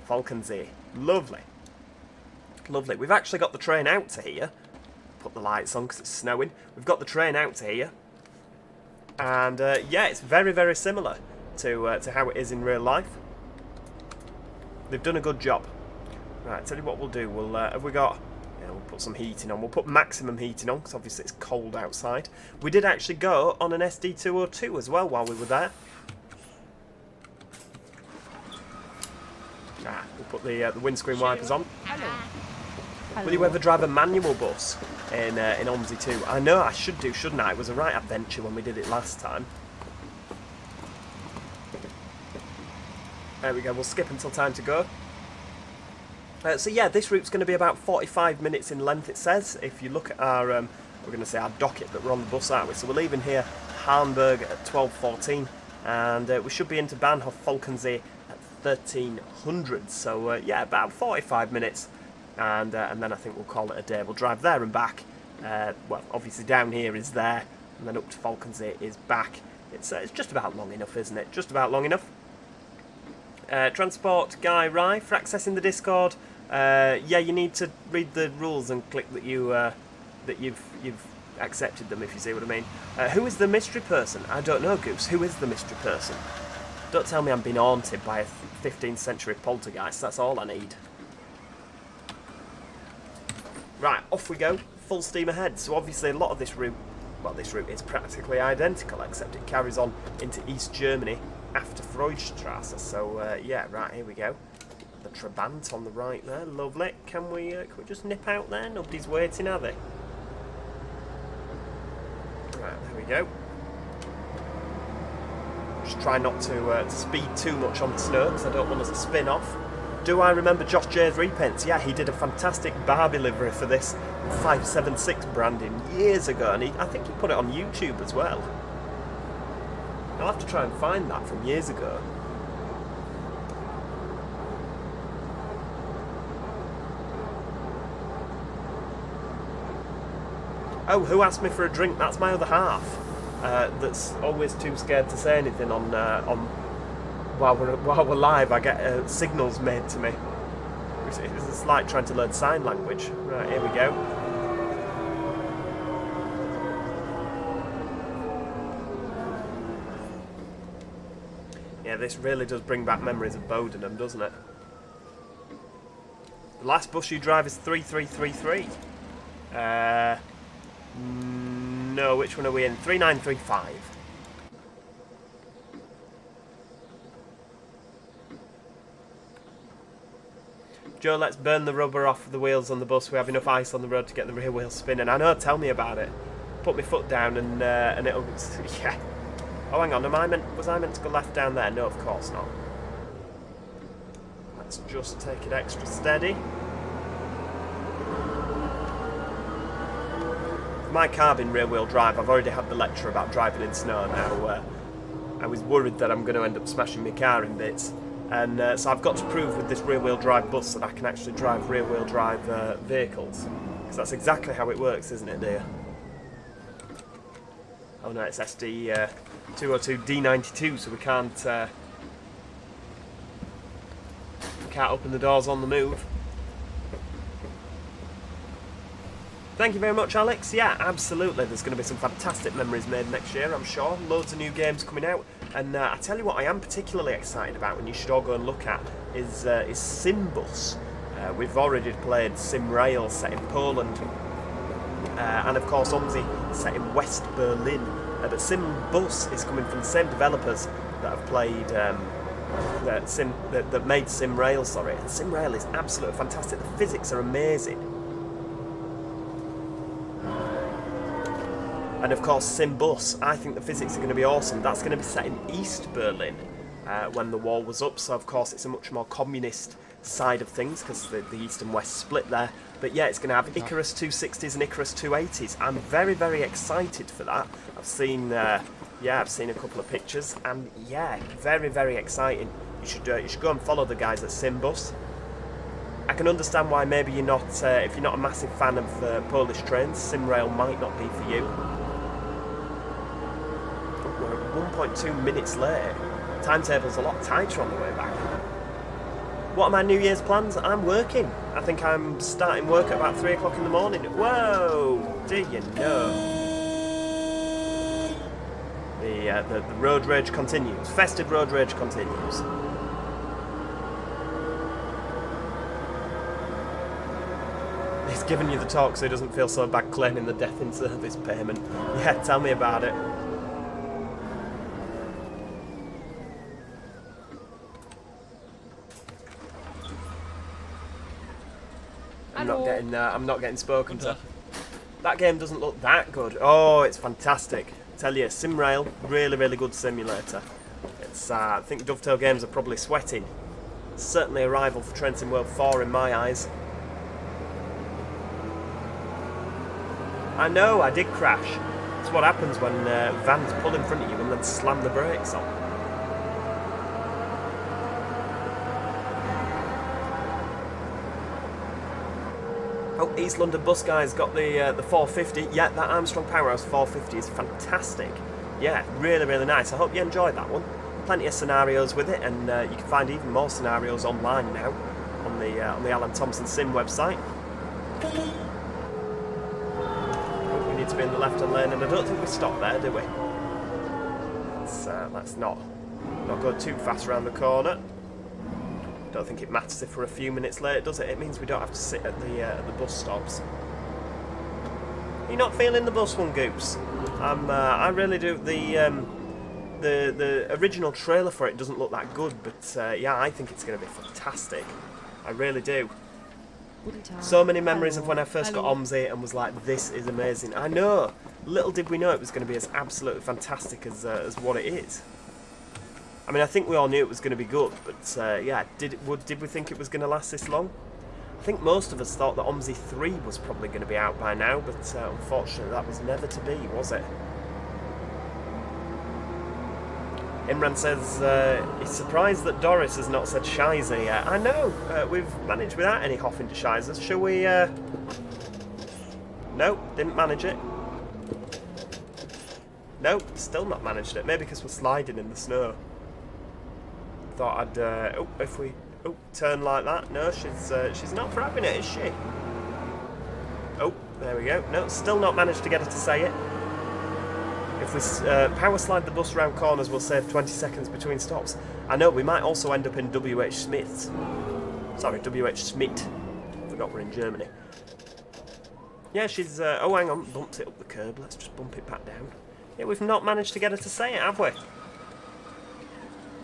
Falkensee. Lovely. Lovely. We've actually got the train out to here. Put the lights on because it's snowing. We've got the train out to here. And yeah, it's very, very similar to how it is in real life. They've done a good job. Right, tell you what we'll do. We'll have we got... Yeah, we'll put some heating on. We'll put maximum heating on because obviously it's cold outside. We did actually go on an SD200 as well while we were there. Ah, we'll put the windscreen wipers on. Hello. Will you ever drive a manual bus in OMSI 2? I know I should do, shouldn't I? It was a right adventure when we did it last time. There we go, we'll skip until time to go. So yeah, this route's going to be about 45 minutes in length, it says. If you look at our, we're going to say our docket, but we're on the bus, aren't we? So we're leaving here, Hamburg at 12:14, and we should be into Bahnhof Falkensee at 1300. So yeah, about 45 minutes. And then I think we'll call it a day. We'll drive there and back. Well, obviously down here is there, and then up to Falkensee is back. It's just about long enough, isn't it? Just about long enough. Transport Guy Rye for accessing the Discord. Yeah, you need to read the rules and click that you've accepted them, if you see what I mean. Who is the mystery person? I don't know, Goose. Who is the mystery person? Don't tell me I'm being haunted by a 15th century poltergeist. That's all I need. Right, off we go, full steam ahead. So obviously a lot of this route, well, this route is practically identical, except it carries on into East Germany after Freudstrasse. So yeah, right, here we go. The Trabant on the right there, lovely. Can we just nip out there? Nobody's waiting, are they? Right, there we go. Just try not to speed too much on the snow, because I don't want us to spin off. Do I remember Josh J's reprints? Yeah, he did a fantastic Barbie livery for this 576 branding years ago, and I think he put it on YouTube as well. I'll have to try and find that from years ago. Oh, who asked me for a drink? That's my other half. That's always too scared to say anything on while we're live. I get signals made to me. It's like trying to learn sign language. Right, here we go. Yeah, this really does bring back memories of Bodenham, doesn't it? The last bus you drive is 3333. No, which one are we in? 3935. Joe, let's burn the rubber off the wheels on the bus. We have enough ice on the road to get the rear wheels spinning. I know, tell me about it. Put my foot down and it'll... Yeah. Oh, hang on, was I meant to go left down there? No, of course not. Let's just take it extra steady. For my car being rear-wheel drive, I've already had the lecture about driving in snow now. I was worried that I'm going to end up smashing my car in bits. And so I've got to prove with this rear-wheel drive bus that I can actually drive rear-wheel drive vehicles. Because that's exactly how it works, isn't it, dear? Oh no, it's SD200 D92, so we can't open the doors on the move. Thank you very much, Alex. Yeah, absolutely. There's going to be some fantastic memories made next year, I'm sure. Loads of new games coming out. And I tell you what I am particularly excited about, and you should all go and look at, is SimBus. We've already played SimRail set in Poland. And of course OMSI set in West Berlin. But SimBus is coming from the same developers that have played... that made SimRail, sorry. And SimRail is absolutely fantastic. The physics are amazing. And of course SimBus, I think the physics are going to be awesome. That's going to be set in East Berlin when the wall was up, so of course it's a much more communist side of things because the East and West split there. But yeah, it's going to have Icarus 260s and Icarus 280s. I'm very, very excited for that. I've seen a couple of pictures, and yeah, very, very exciting. You should go and follow the guys at SimBus. I can understand why maybe you're not, if you're not a massive fan of Polish trains, SimRail might not be for you. We're 1.2 minutes late. Timetable's a lot tighter on the way back. What are my New Year's plans? I'm working. I think I'm starting work at about 3 o'clock in the morning. Whoa! Do you know? The road rage continues. Festive road rage continues. He's giving you the talk so he doesn't feel so bad claiming the death in service payment. Yeah, tell me about it. I'm not getting spoken to. That game doesn't look that good. Oh, it's fantastic. I tell you, SimRail, really, really good simulator. It's I think Dovetail Games are probably sweating. It's certainly a rival for Train Sim World 4 in my eyes. I know, I did crash. It's what happens when vans pull in front of you and then slam the brakes on. Oh, East London Bus Guys got the 450. Yeah, that Armstrong Powerhouse 450 is fantastic. Yeah, really, really nice. I hope you enjoyed that one. Plenty of scenarios with it, and you can find even more scenarios online now on the Alan Thompson Sim website. Oh, we need to be in the left-hand lane, and I don't think we stopped there, do we? Let's not go too fast around the corner. Don't think it matters if we're a few minutes late, does it? It means we don't have to sit at the bus stops. You're not feeling the bus one, Goops? I really do. The original trailer for it doesn't look that good, but yeah, I think it's going to be fantastic. I really do. So many memories of when I first got OMSI and was like, this is amazing. I know. Little did we know it was going to be as absolutely fantastic as what it is. I mean, I think we all knew it was going to be good, but yeah, did we think it was going to last this long? I think most of us thought that OMSI 3 was probably going to be out by now, but unfortunately that was never to be, was it? Imran says, he's surprised that Doris has not said Shizer yet. I know, we've managed without any hoffing to Shizers. Shall we, Nope, didn't manage it. Nope, still not managed it. Maybe because we're sliding in the snow. Thought I'd, if we, turn like that. No, she's not for having it, is she? Oh, there we go. No, still not managed to get her to say it. If we power slide the bus around corners, we'll save 20 seconds between stops. I know, we might also end up in WH Smith's. Sorry, WH Smith. Forgot we're in Germany. Yeah, she's, oh hang on, bumped it up the curb. Let's just bump it back down. Yeah, we've not managed to get her to say it, have we?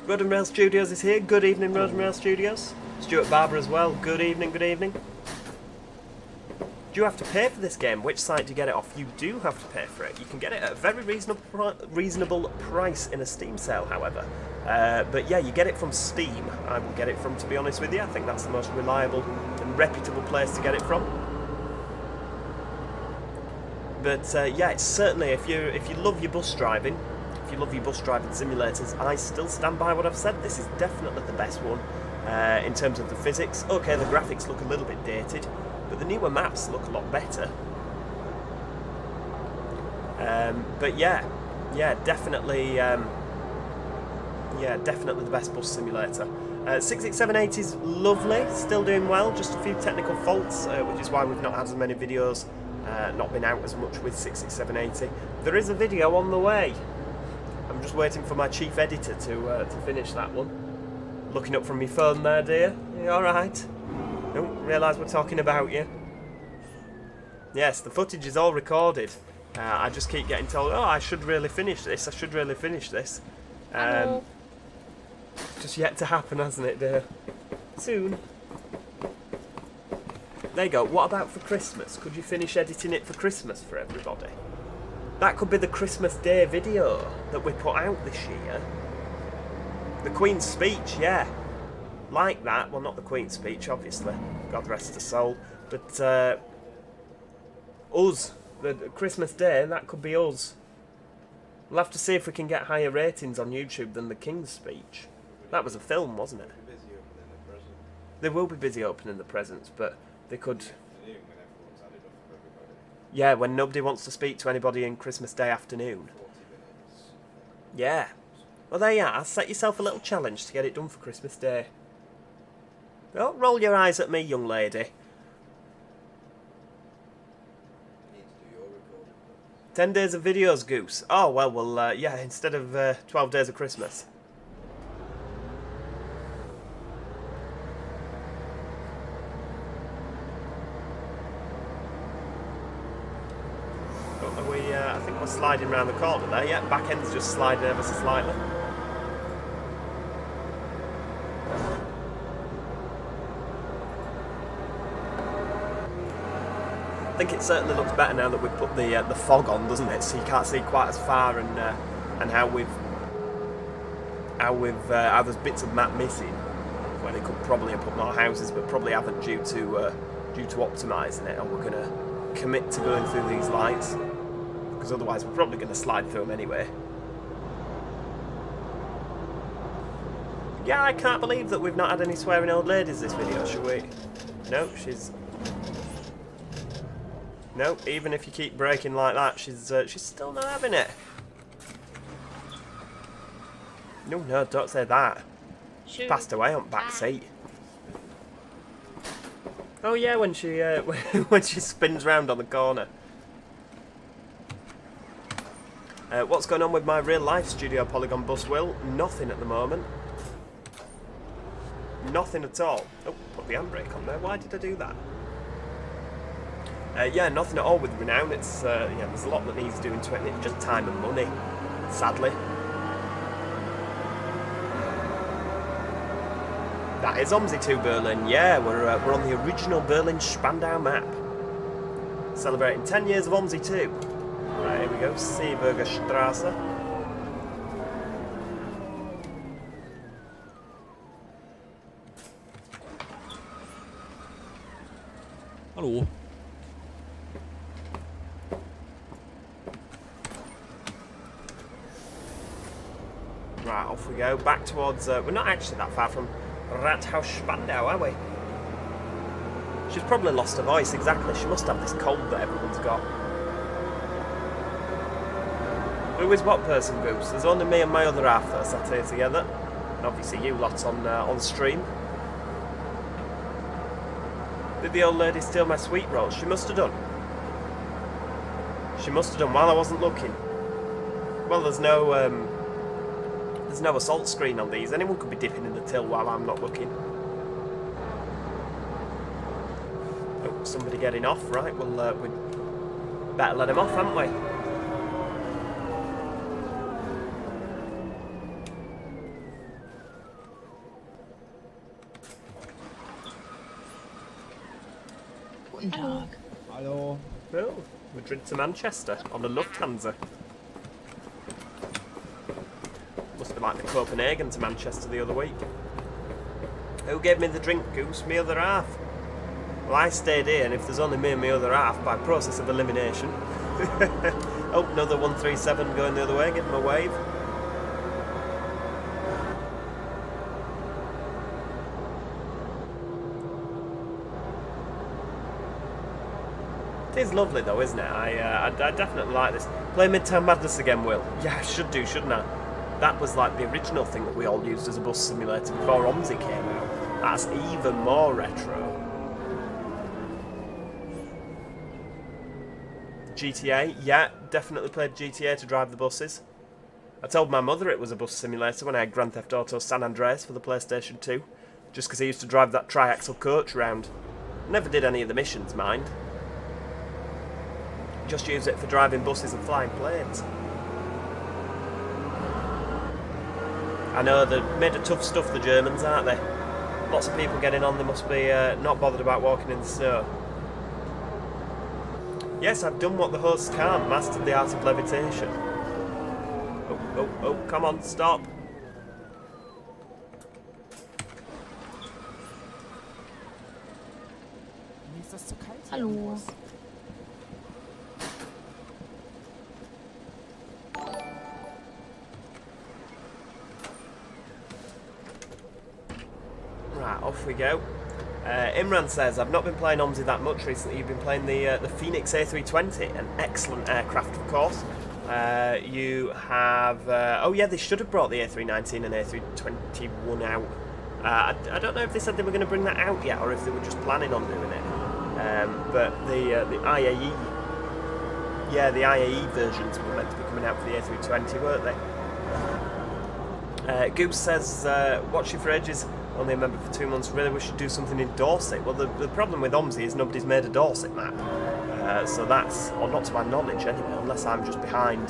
Road and Rail Studios is here. Good evening, Road and Rail Studios. Stuart Barber as well. Good evening, good evening. Do you have to pay for this game? Which site do you get it off? You do have to pay for it. You can get it at a very reasonable price in a Steam sale, however. But yeah, you get it from Steam. I will get it from, to be honest with you. I think that's the most reliable and reputable place to get it from. But yeah, it's certainly, if you love your bus driving, if you love your bus driving simulators, I still stand by what I've said. This is definitely the best one in terms of the physics. Okay, the graphics look a little bit dated, but the newer maps look a lot better. But yeah, yeah, definitely the best bus simulator. 66780 is lovely, still doing well, just a few technical faults, which is why we've not had as many videos, not been out as much with 66780. There is a video on the way. I'm just waiting for my chief editor to finish that one. Looking up from my phone there, dear. You alright? Don't realise we're talking about you. Yes, the footage is all recorded. I just keep getting told, oh, I should really finish this, Just yet to happen, hasn't it, dear? Soon. There you go. What about for Christmas? Could you finish editing it for Christmas for everybody? That could be the Christmas Day video that we put out this year. The Queen's speech, yeah. Like that. Well, not the Queen's speech, obviously. God rest her soul. But, us. The Christmas Day, that could be us. We'll have to see if we can get higher ratings on YouTube than the King's speech. That was a film, wasn't it? They will be busy opening the presents, but they could... Yeah, when nobody wants to speak to anybody in Christmas Day afternoon. Yeah. Well, there you are. Set yourself a little challenge to get it done for Christmas Day. Don't roll your eyes at me, young lady. 10 days of videos, Goose. Oh, well, yeah, instead of 12 days of Christmas. I think we're sliding around the corner there. Yeah, back end's just sliding ever so slightly. I think it certainly looks better now that we've put the fog on, doesn't it? So you can't see quite as far, and how there's bits of map missing where they could probably have put more houses, but probably haven't due to optimising it. And we're gonna commit to going through these lights, because otherwise we're probably gonna slide through them anyway. Yeah, I can't believe that we've not had any swearing old ladies this video, shall we? No, she's... No, even if you keep braking like that, she's still not having it. No, don't say that. She passed away on back seat. Oh yeah, when she when she spins round on the corner. What's going on with my real life Studio Polygon bus, Will? Nothing at the moment. Nothing at all. Oh, put the handbrake on there. Why did I do that? Yeah, nothing at all with Renown. It's yeah, there's a lot that needs doing to it. It's just time and money, sadly. That is OMSI 2 Berlin. Yeah, we're on the original Berlin Spandau map, celebrating 10 years of OMSI 2. Right, here we go. Seeberger Straße. Hallo. Right, off we go. Back towards... we're not actually that far from Rathaus Spandau, are we? She's probably lost her voice, exactly. She must have this cold that everyone's got. Who is what person, Goose? There's only me and my other half that are sat here together. And obviously you lot on stream. Did the old lady steal my sweet rolls? She must have done. She must have done while I wasn't looking. Well, there's no assault screen on these. Anyone could be dipping in the till while I'm not looking. Oh, somebody getting off. Right, well, we'd better let him off, haven't we? Guten Tag. Hallo. Oh, Madrid to Manchester on the Lufthansa. Must be like the Copenhagen to Manchester the other week. Who gave me the drink, Goose? Me other half. Well, I stayed here, and if there's only me and my other half, by process of elimination. Oh, another 137 going the other way. Give him a wave. It is lovely though, isn't it? I definitely like this. Play Midtown Madness again, Will. Yeah, I should do, shouldn't I? That was like the original thing that we all used as a bus simulator before OMSI came out. That's even more retro. GTA, yeah, definitely played GTA to drive the buses. I told my mother it was a bus simulator when I had Grand Theft Auto San Andreas for the PlayStation 2, just because I used to drive that triaxle coach round. Never did any of the missions, mind. Just use it for driving buses and flying planes. I know they're made of tough stuff, the Germans, aren't they? Lots of people getting on, they must be not bothered about walking in the snow. Yes, I've done what the hosts can't, mastered the art of levitation. Oh, come on, stop. Hallo. Right, off we go. Imran says, I've not been playing OMSI that much recently. You've been playing the Phoenix A320, an excellent aircraft, of course. You have... oh yeah, they should have brought the A319 and A321 out. I don't know if they said they were going to bring that out yet, or if they were just planning on doing it. But the IAE... Yeah, the IAE versions were meant to be coming out for the A320, weren't they? Goose says, watch you for ages, only a member for 2 months, really wish you'd do something in Dorset. Well, the problem with OMSI is nobody's made a Dorset map. So that's, or not to my knowledge anyway, unless I'm just behind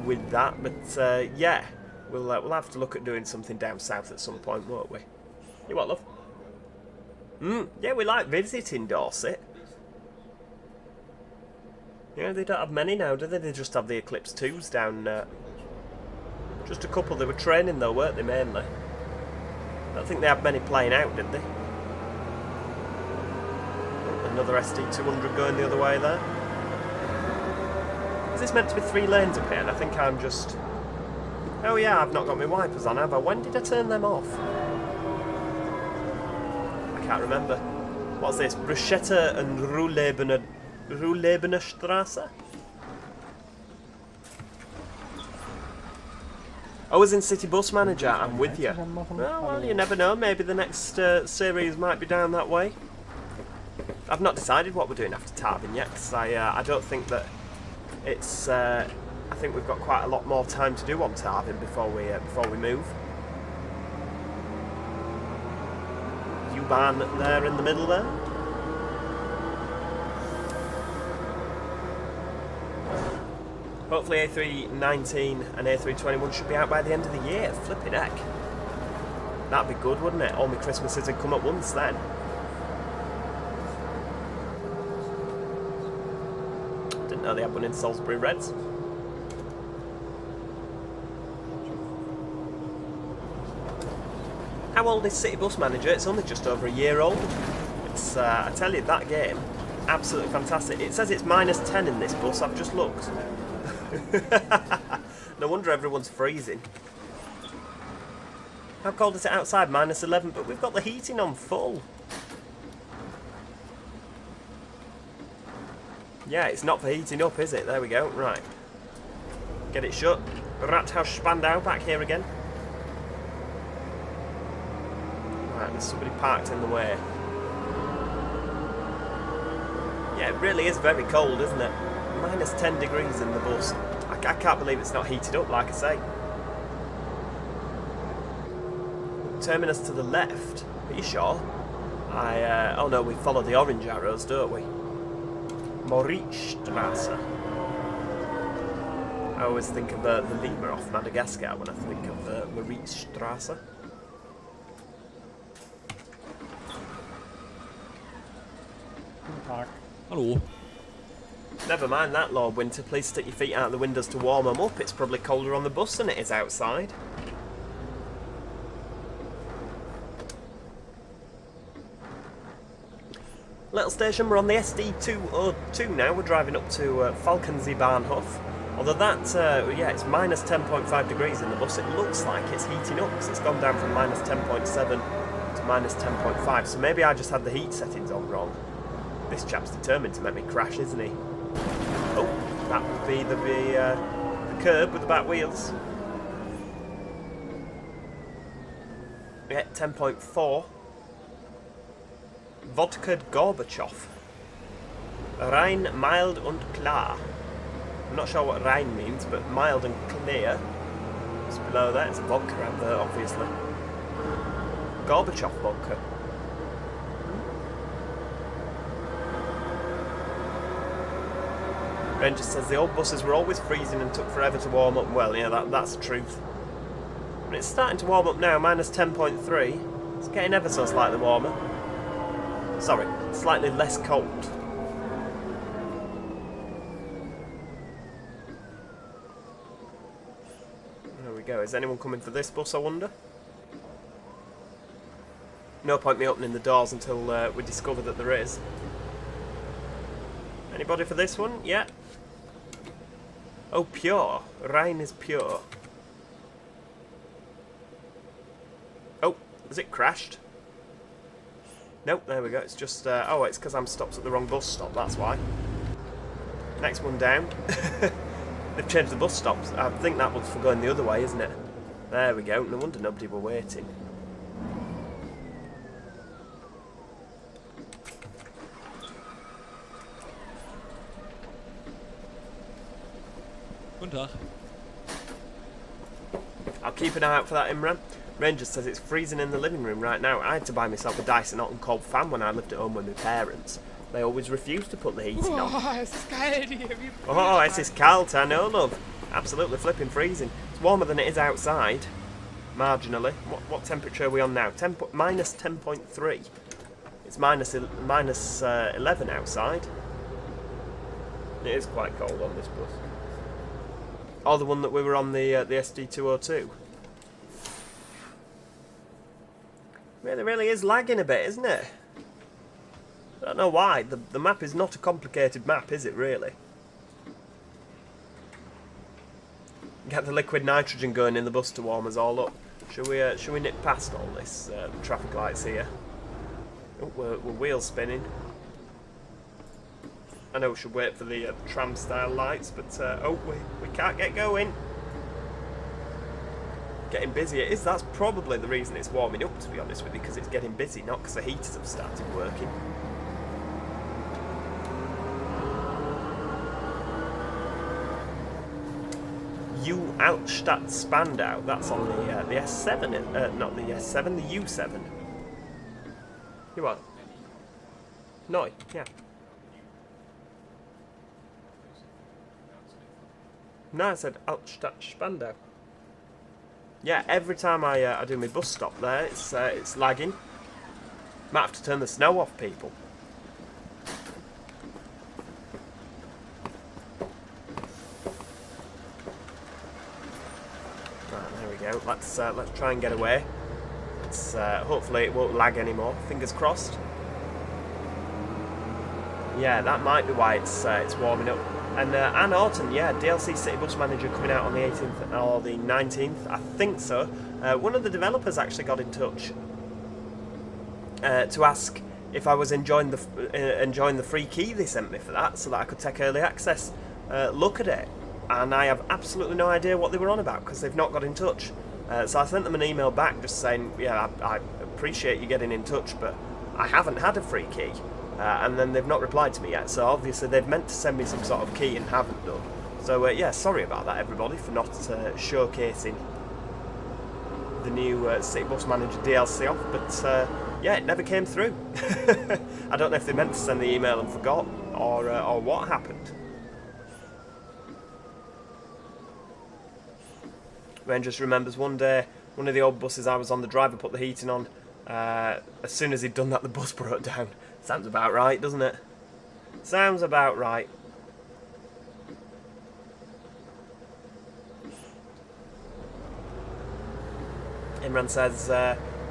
with that. But yeah, we'll have to look at doing something down south at some point, won't we? You what, love? Yeah, we like visiting Dorset. Yeah, they don't have many now, do they? They just have the Eclipse 2s down. Just a couple. They were training though, weren't they, mainly? I don't think they had many playing out, did they? Another SD200 going the other way there. Is this meant to be 3 lanes up here? And I think I'm just... Oh yeah, I've not got my wipers on, have I? When did I turn them off? I can't remember. What's this? Bruschetta and Ruhlebener Strasse? Oh, as in City Bus Manager, I'm with you. Oh, well, you never know, maybe the next series might be down that way. I've not decided what we're doing after Tarvin yet, because I don't think that it's... I think we've got quite a lot more time to do on Tarvin before we move. U-Bahn there in the middle there. Hopefully A319 and A321 should be out by the end of the year. Flipping heck. That'd be good, wouldn't it? All my Christmases would come at once then. Didn't know they had one in Salisbury Reds. How old is City Bus Manager? It's only just over a year old. It's, I tell you, that game, absolutely fantastic. It says it's -10 in this bus, I've just looked. No wonder everyone's freezing. How cold is it outside? -11, but we've got the heating on full. Yeah, it's not for heating up, is it? There we go. Right. Get it shut. Rathaus Spandau back here again. Right, there's somebody parked in the way. Yeah, it really is very cold, isn't it? -10 degrees in the bus. I can't believe it's not heated up, like I say. Terminus to the left. Are you sure? Oh no, we follow the orange arrows, don't we? Moritzstrasse. I always think of the lemur off Madagascar when I think of Moritzstrasse. Guten Tag. Hallo. Never mind that, Lord Winter. Please stick your feet out the windows to warm them up. It's probably colder on the bus than it is outside. Little station, we're on the SD200 now. We're driving up to Falkensee Bahnhof. Although that, yeah, it's -10.5 degrees in the bus. It looks like it's heating up because it's gone down from -10.7 to -10.5. So maybe I just had the heat settings on wrong. This chap's determined to make me crash, isn't he? Oh, that would be the curb with the back wheels. Yeah, 10.4. Vodka Gorbachev. Rein, mild und klar. I'm not sure what Rein means, but mild and clear. Just below that, it's a vodka advert, obviously. Gorbachev vodka. Ranger says the old buses were always freezing and took forever to warm up. Well, yeah, that's the truth. But it's starting to warm up now, minus 10.3. It's getting ever so slightly warmer. Sorry, slightly less cold. There we go. Is anyone coming for this bus, I wonder? No point me opening the doors until we discover that there is. Anybody for this one? Yeah. Oh, pure. Rhine is pure. Oh, has it crashed? Nope, there we go. It's just... oh, it's because I'm stopped at the wrong bus stop, that's why. Next one down. They've changed the bus stops. I think that one's for going the other way, isn't it? There we go. No wonder nobody were waiting. Guten Tag. I'll keep an eye out for that, Imran. Ranger says it's freezing in the living room right now. I had to buy myself a Dyson hot and cold fan when I lived at home with my parents. They always refused to put the heating on. Es ist kalt hier. Oh, es ist kalt, I know, love. Absolutely flipping freezing. It's warmer than it is outside. Marginally. What temperature are we on now? Minus 10.3. It's minus 11 outside. It is quite cold on this bus. Or the one that we were on, the SD200. Really is lagging a bit, isn't it? I don't know why. The map is not a complicated map, is it really? Get the liquid nitrogen going in the bus to warm us all up. Shall we nip past all this traffic lights here? Oh, we're wheel spinning. I know we should wait for the tram-style lights, but oh, we can't get going. Getting busy it is. That's probably the reason it's warming up, to be honest with you, because it's getting busy, not because the heaters have started working. Altstadt Spandau. That's on the S7, not the S7, the U7. You what? No, yeah. No, I said Altstadt Spandau. Yeah, every time I do my bus stop there, it's lagging. Might have to turn the snow off, people. Right, there we go. Let's try and get away. Hopefully it won't lag anymore. Fingers crossed. Yeah, that might be why it's warming up. And Anne Orton, yeah, DLC City Bus Manager coming out on the 18th or the 19th, I think so. One of the developers actually got in touch to ask if I was enjoying the free key they sent me for that, so that I could take early access look at it. And I have absolutely no idea what they were on about because they've not got in touch. So I sent them an email back just saying, yeah, I appreciate you getting in touch, but I haven't had a free key. And then they've not replied to me yet, so obviously they've meant to send me some sort of key and haven't done. So yeah, sorry about that, everybody, for not showcasing the new City Bus Manager DLC off, but yeah, it never came through. I don't know if they meant to send the email and forgot, or what happened. Rain just remembers one day, one of the old buses I was on, the driver put the heating on. As soon as he'd done that, the bus broke down. Sounds about right, doesn't it? Sounds about right. Imran says,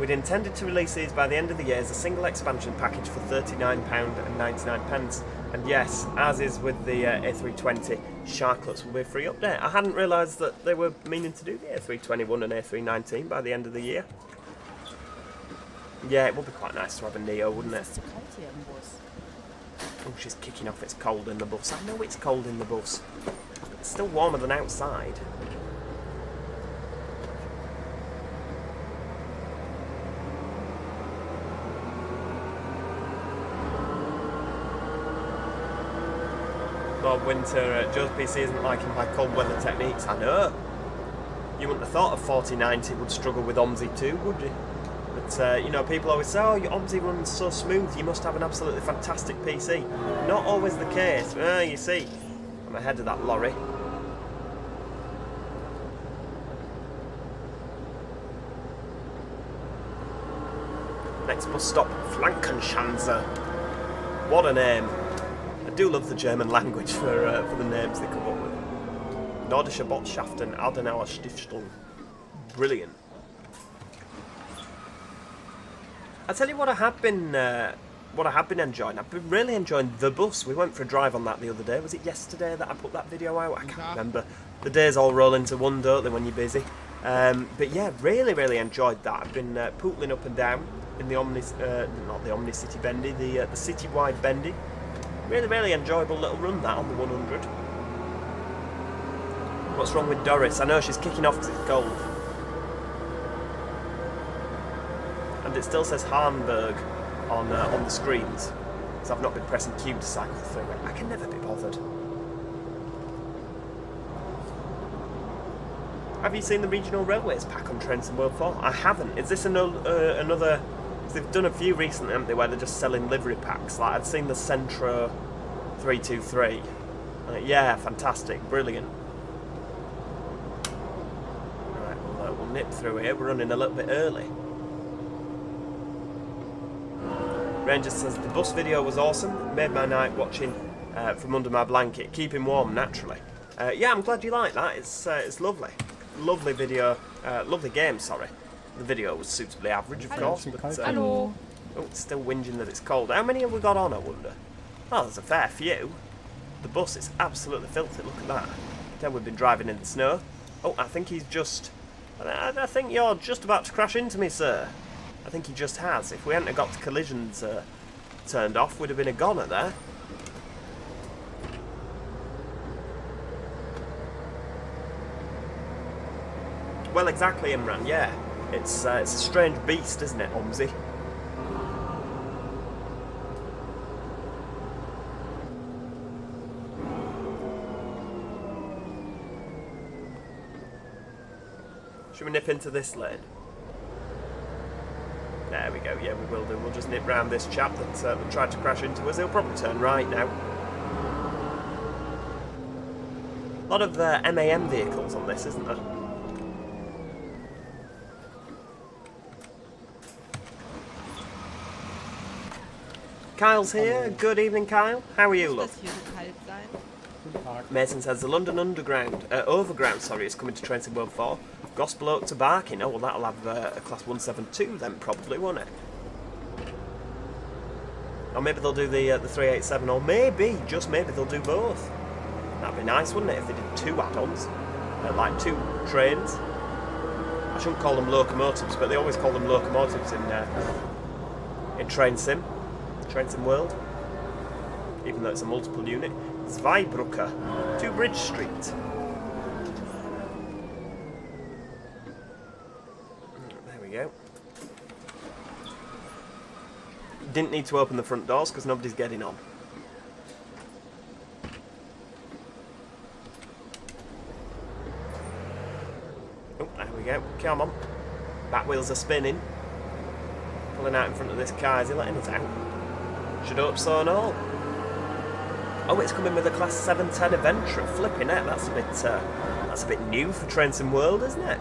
we'd intended to release these by the end of the year as a single expansion package for £39.99. And yes, as is with the A320, Sharklets will be a free update. I hadn't realised that they were meaning to do the A321 and A319 by the end of the year. Yeah, it would be quite nice to have a Neo, wouldn't it? Es ist zu kalt hier im Bus. Oh, she's kicking off. It's cold in the bus. I know it's cold in the bus. It's still warmer than outside. Lord Winter, Joe's PC isn't liking my cold weather techniques. I know. You wouldn't have thought a 4090 would struggle with OMSI too, would you? But, you know, people always say, oh, your OMSI runs so smooth, you must have an absolutely fantastic PC. Not always the case. You see, I'm ahead of that lorry. Next bus stop, Falkensee. What a name. I do love the German language for the names they come up with. Nordische Botschaften, Adenauer Stiftung. Brilliant. I tell you what I have been enjoying. I've been really enjoying the bus. We went for a drive on that the other day. Was it yesterday that I put that video out? I can't remember. The days all roll into one, don't they, when you're busy? But yeah, really enjoyed that. I've been pootling up and down in the not the Omni-City Bendy, the citywide Bendy. Really enjoyable little run that on the 100. What's wrong with Doris? I know she's kicking off because it's cold. And it still says Harnberg on the screens. So I've not been pressing Q to cycle through it. I can never be bothered. Have you seen the regional railways pack on Trains and World 4? I haven't. Is this another... They've done a few recently, haven't they, where they're just selling livery packs. Like, I've seen the Centro 323. Yeah, fantastic. Brilliant. Right, we'll nip through here. We're running a little bit early. Ranger says, the bus video was awesome. Made my night watching from under my blanket. Keeping warm, naturally. Yeah, I'm glad you like that. It's lovely. Lovely video. Lovely game, sorry. The video was suitably average, of course. But, Hello. oh, it's still whinging that it's cold. How many have we got on, I wonder? Oh, there's a fair few. The bus is absolutely filthy. Look at that. Then we've been driving in the snow. Oh, I think he's just... I think you're just about to crash into me, sir. I think he just has. If we hadn't got the collisions turned off, we'd have been a goner there. Well, exactly, Imran, yeah. It's a strange beast, isn't it, OMSI? Should we nip into this lane? There we go, yeah, we will do. We'll just nip round this chap that tried to crash into us. He'll probably turn right now. A lot of MAN vehicles on this, isn't there? Kyle's here. Good evening, Kyle. How are you, love? Mason says the London Overground, sorry, is coming to Trains in World 4. Gospel Oak to Barking. Oh, well, that'll have a Class 172 then, probably, won't it? Or maybe they'll do the 387, or maybe, just maybe, they'll do both. That'd be nice, wouldn't it, if they did two add-ons? Like two trains. I shouldn't call them locomotives, but they always call them locomotives in Train Sim World, even though it's a multiple unit. Zweibrücke to Bridge Street. There we go. Didn't need to open the front doors because nobody's getting on. Oh, there we go. Come on. Back wheels are spinning. Pulling out in front of this car. Is he letting us out? Should hope so and all. Oh, it's coming with a Class 710 Adventure. Flipping it. That's a bit new for Trains and World, isn't it?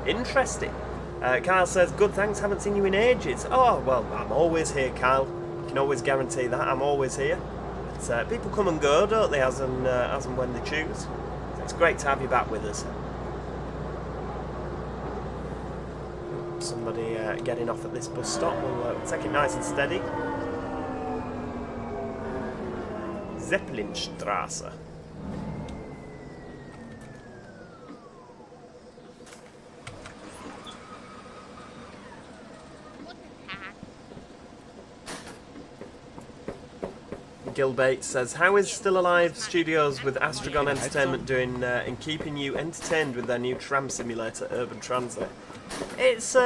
Interesting. Kyle says, good, thanks. Haven't seen you in ages. Oh, well, I'm always here, Kyle. You can always guarantee that. I'm always here. But people come and go, don't they, as and when they choose. So it's great to have you back with us. Somebody getting off at this bus stop. We'll take it nice and steady. Zeppelinstraße. Gil Bates says, how is Still Alive Studios with Astragon Entertainment doing in keeping you entertained with their new tram simulator, Urban Transit? It's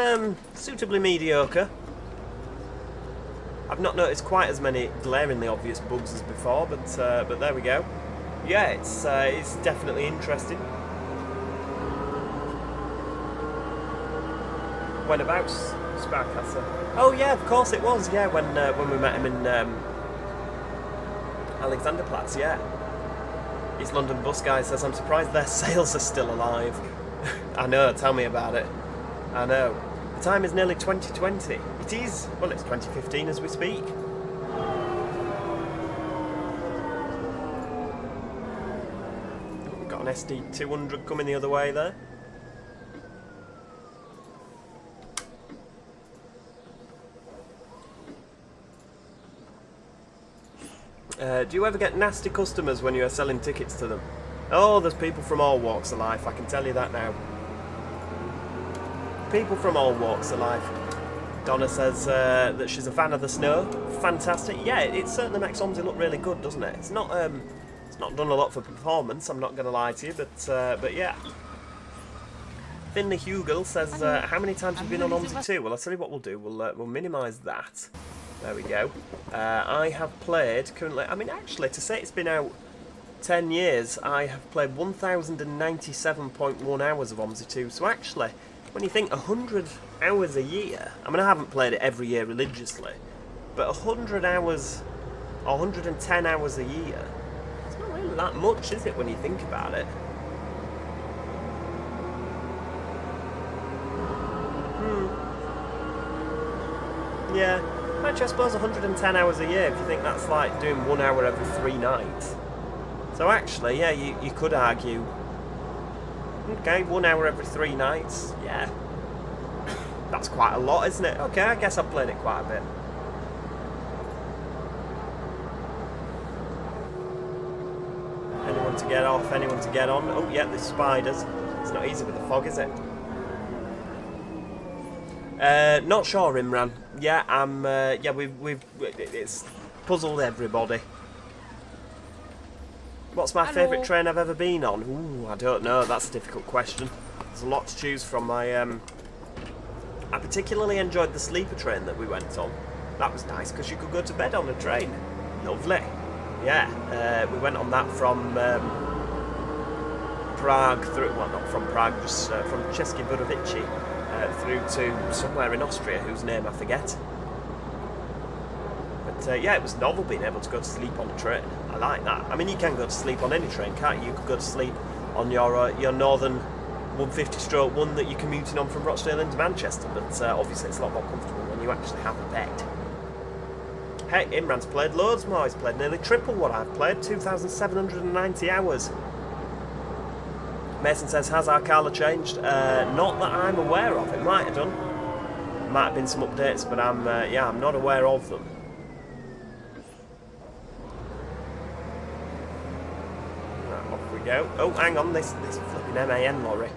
suitably mediocre. I've not noticed quite as many glaringly obvious bugs as before, but there we go. Yeah, it's definitely interesting. Whenabouts, Sparkcastle? Oh yeah, of course it was. Yeah, when we met him in Alexanderplatz. Yeah. East London bus guy says, I'm surprised their sales are still alive. I know. Tell me about it. I know. The time is nearly 2020. It is. Well, it's 2015 as we speak. We've got an SD200 coming the other way there. Do you ever get nasty customers when you are selling tickets to them? Oh, there's people from all walks of life, I can tell you that now. People from all walks of life. Donna says that she's a fan of the snow. Fantastic. Yeah, it certainly makes OMSI look really good, doesn't it? It's not done a lot for performance, I'm not going to lie to you, but yeah. Finley Hugel says, how many times have you been on OMSI 2? Well, I'll tell you what we'll do. We'll minimise that. There we go. I have played currently, I mean actually to say it's been out 10 years, I have played 1,097.1 hours of OMSI 2, so actually, when you think 100 hours a year, I mean I haven't played it every year religiously, but 100 hours, or 110 hours a year, it's not really that much, is it, when you think about it? Yeah. Actually, I suppose 110 hours a year, if you think that's like doing 1 hour every 3 nights. So actually, yeah, you could argue, okay, 1 hour every 3 nights, yeah. That's quite a lot, isn't it? Okay, I guess I've played it quite a bit. Anyone to get off, anyone to get on? Oh yeah, there's spiders. It's not easy with the fog, is it? Not sure, Imran. Yeah, it's puzzled everybody. What's my favourite train I've ever been on? Ooh, I don't know. That's a difficult question. There's a lot to choose from. I particularly enjoyed the sleeper train that we went on. That was nice because you could go to bed on the train. Lovely. Yeah, we went on that from Prague through. Well, not from Prague, just from České Budějovice. Through to somewhere in Austria whose name I forget. But yeah, it was novel being able to go to sleep on a train. I like that. I mean, you can go to sleep on any train, can't you? You could go to sleep on your Northern 150/1 that you're commuting on from Rochdale into Manchester, but obviously it's a lot more comfortable when you actually have a bed. Hey, Imran's played loads more. He's played nearly triple what I've played, 2,790 hours. Mason says, has our Carla changed? Not that I'm aware of. It might have done. Might have been some updates, but I'm not aware of them. Right, off we go. Oh, hang on, this flipping MAN lorry.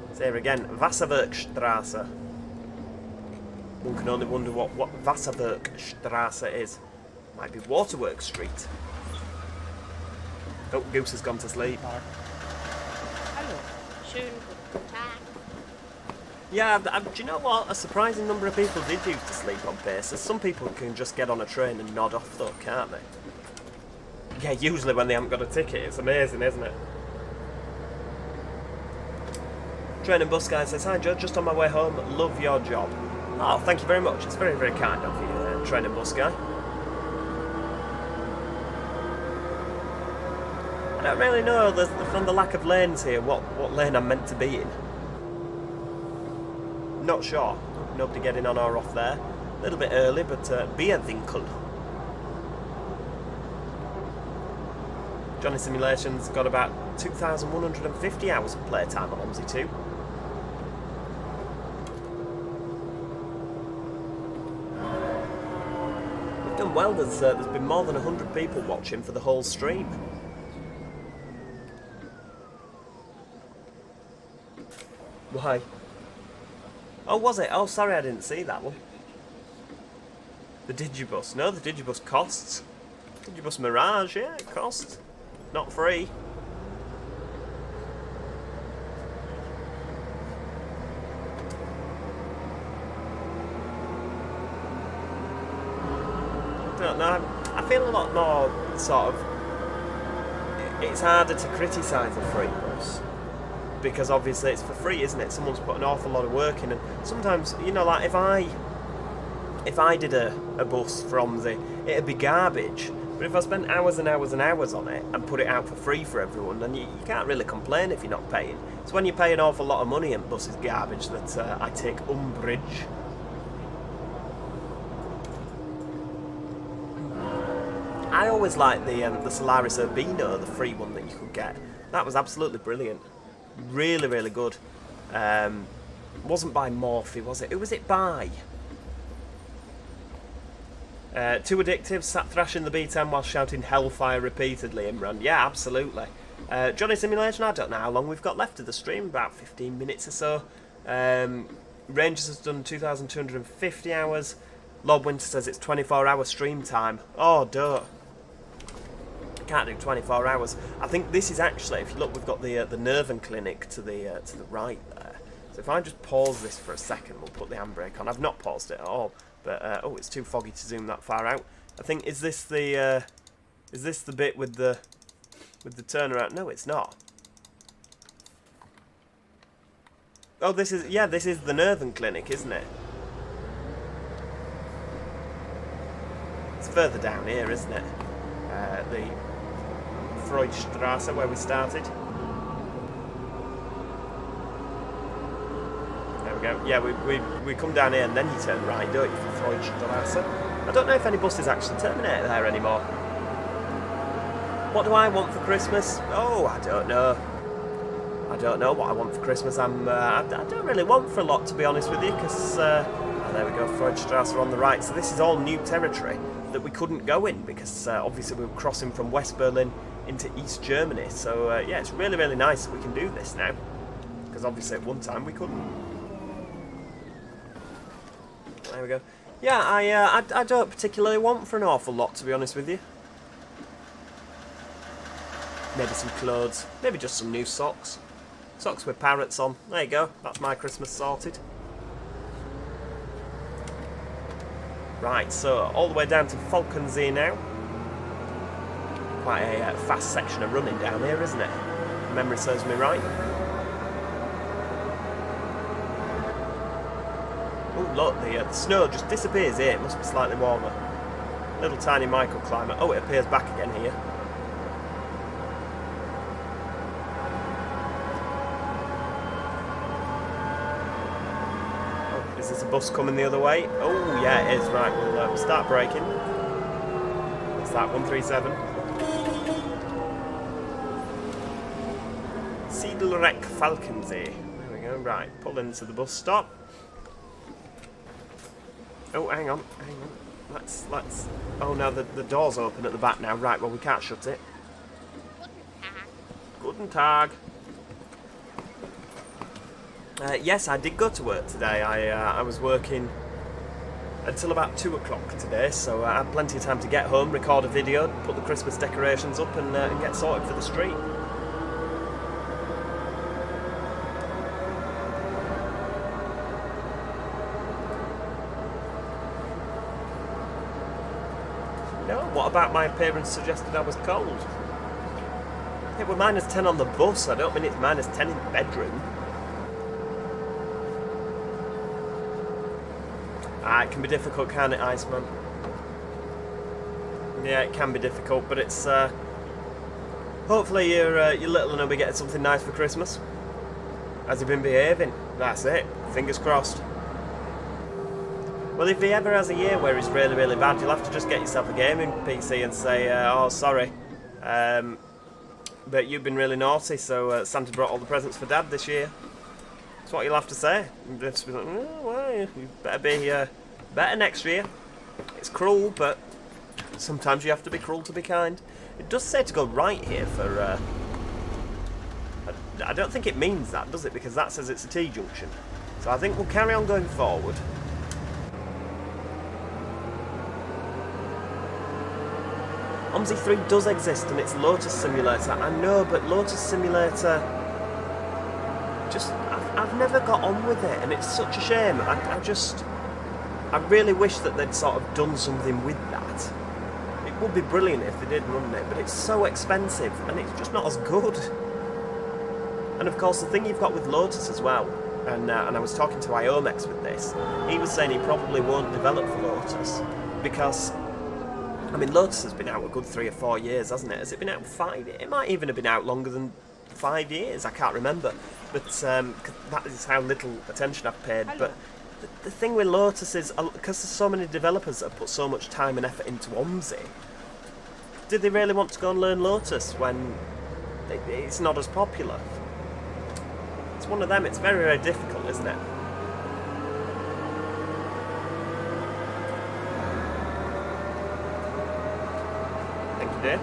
It's here again. Wasserwerkstrasse. One can only wonder what Wasserwerkstrasse is. Might be Waterworks Street. Oh, Goose has gone to sleep. Yeah, do you know what? A surprising number of people did used to sleep on bases. Some people can just get on a train and nod off though, can't they? Yeah, usually when they haven't got a ticket. It's amazing, isn't it? Train and bus guy says, hi Joe, just on my way home, love your job. Oh, thank you very much. It's very, very kind of you, train and bus guy. I don't really know, from the lack of lanes here, what lane I'm meant to be in. Not sure. Nobody getting on or off there. A little bit early, but Bierwinkel. Johnny Simulation's got about 2,150 hours of playtime on OMSI 2. We've done well. There's been more than 100 people watching for the whole stream. Why? Oh, was it? Oh, sorry, I didn't see that one. The Digibus. No, the Digibus costs. Digibus Mirage, yeah, it costs. Not free. I don't know, I feel a lot more sort of... It's harder to criticise a free bus. Because obviously it's for free, isn't it? Someone's put an awful lot of work in, and sometimes, you know, like if I did a bus for OMSI, it'd be garbage. But if I spent hours and hours and hours on it and put it out for free for everyone, then you can't really complain if you're not paying. It's when you pay an awful lot of money and bus is garbage that I take umbrage. I always liked the Solaris Urbino, the free one that you could get. That was absolutely brilliant. Really, really good. Wasn't by Morphe, was it? Who was it by? Too addictive, sat thrashing the B10 while shouting hellfire repeatedly, Imran. Yeah, absolutely. Johnny Simulation, I don't know how long we've got left of the stream, about 15 minutes or so. Rangers has done 2,250 hours. Lord Winter says it's 24-hour stream time. Oh, don't. Can't do 24 hours. I think this is actually, if you look, we've got the Nerven Clinic to the right there. So if I just pause this for a second, we'll put the handbrake on. I've not paused it at all, but oh, it's too foggy to zoom that far out. I think is this the bit with the turnaround? No, it's not. Oh, this is the Nerven Clinic, isn't it? It's further down here, isn't it? The Freudstrasse, where we started. There we go. Yeah, we come down here and then you turn right, don't you, for Freudstrasse? I don't know if any buses actually terminate there anymore. What do I want for Christmas? Oh, I don't know. I don't know what I want for Christmas. I don't really want for a lot, to be honest with you, because oh, there we go, Freudstrasse on the right. So this is all new territory that we couldn't go in because obviously we were crossing from West Berlin into East Germany. So yeah, it's really, really nice that we can do this now, because obviously at one time we couldn't. There we go. Yeah, I don't particularly want for an awful lot, to be honest with you. Maybe some clothes, maybe just some new socks. Socks with parrots on. There you go, that's my Christmas sorted. Right, so all the way down to Falkensee now. Quite a fast section of running down here, isn't it? If memory serves me right. Oh, look, the snow just disappears here. It must be slightly warmer. Little tiny microclimate. Oh, it appears back again here. Oh, is this a bus coming the other way? Oh, yeah, it is. Right, we'll start braking. What's that, 137? Siedelreck Falkensee. There we go. Right, pull into the bus stop. Oh, hang on. Let's. Oh no, the door's open at the back now. Right, well we can't shut it. Guten Tag. Yes, I did go to work today. I was working until about 2 o'clock today, so I had plenty of time to get home, record a video, put the Christmas decorations up, and get sorted for the street. What about my appearance suggested I was cold? It was -10 on the bus, I don't mean it's -10 in the bedroom. It can be difficult, can't it, Iceman? Yeah, it can be difficult, but it's... hopefully your little one will be getting something nice for Christmas. Has he been behaving? That's it. Fingers crossed. Well, if he ever has a year where he's really, really bad, you'll have to just get yourself a gaming PC and say, oh, sorry, but you've been really naughty, so Santa brought all the presents for Dad this year. That's what you'll have to say. Just be like, oh, well, you better be better next year. It's cruel, but sometimes you have to be cruel to be kind. It does say to go right here for... I don't think it means that, does it? Because that says it's a T-junction. So I think we'll carry on going forward. OMSI 3 does exist and it's Lotus Simulator. I know, but Lotus Simulator, I've never got on with it, and it's such a shame. I really wish that they'd sort of done something with that. It would be brilliant if they did, wouldn't it? But it's so expensive, and it's just not as good. And of course, the thing you've got with Lotus as well, and I was talking to IOMEX with this, he was saying he probably won't develop for Lotus, because, I mean, Lotus has been out a good 3 or 4 years, hasn't it? Has it been out 5? It might even have been out longer than 5 years, I can't remember. But that is how little attention I've paid. Hello. But the thing with Lotus is, because there's so many developers that have put so much time and effort into OMSI, did they really want to go and learn Lotus when it's not as popular? It's one of them, it's very, very difficult, isn't it? Thank you, dear.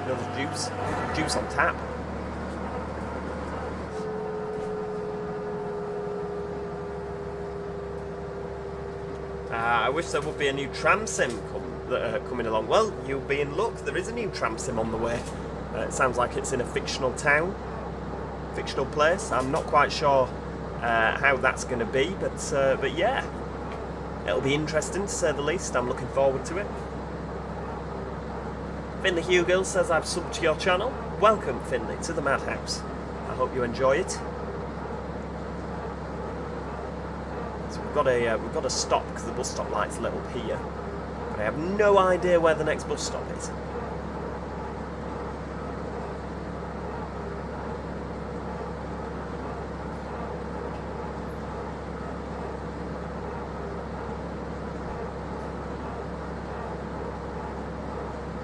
Another juice. Juice on tap. I wish there would be a new tram sim coming along. Well, you'll be in luck. There is a new tram sim on the way. It sounds like it's in a fictional town, fictional place. I'm not quite sure how that's going to be, but yeah, it'll be interesting to say the least. I'm looking forward to it. Finley Hugill says I've subbed to your channel. Welcome, Finley, to the Madhouse. I hope you enjoy it. So we've got to stop because the bus stop light's lit up here, but I have no idea where the next bus stop is.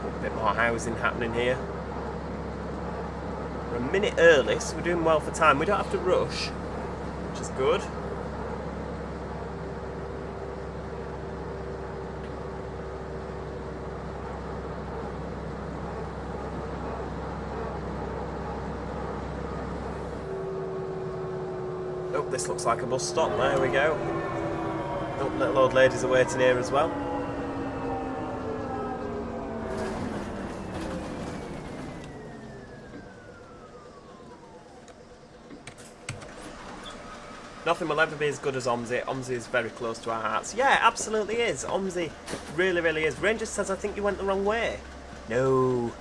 A bit more housing happening here. We're a minute early, so we're doing well for time. We don't have to rush, which is good. Oh, this looks like a bus stop. There we go. Oh, little old ladies are waiting here as well. Nothing will ever be as good as OMSI. OMSI is very close to our hearts. Yeah, absolutely is. OMSI really, really is. Rangers says, I think you went the wrong way. No.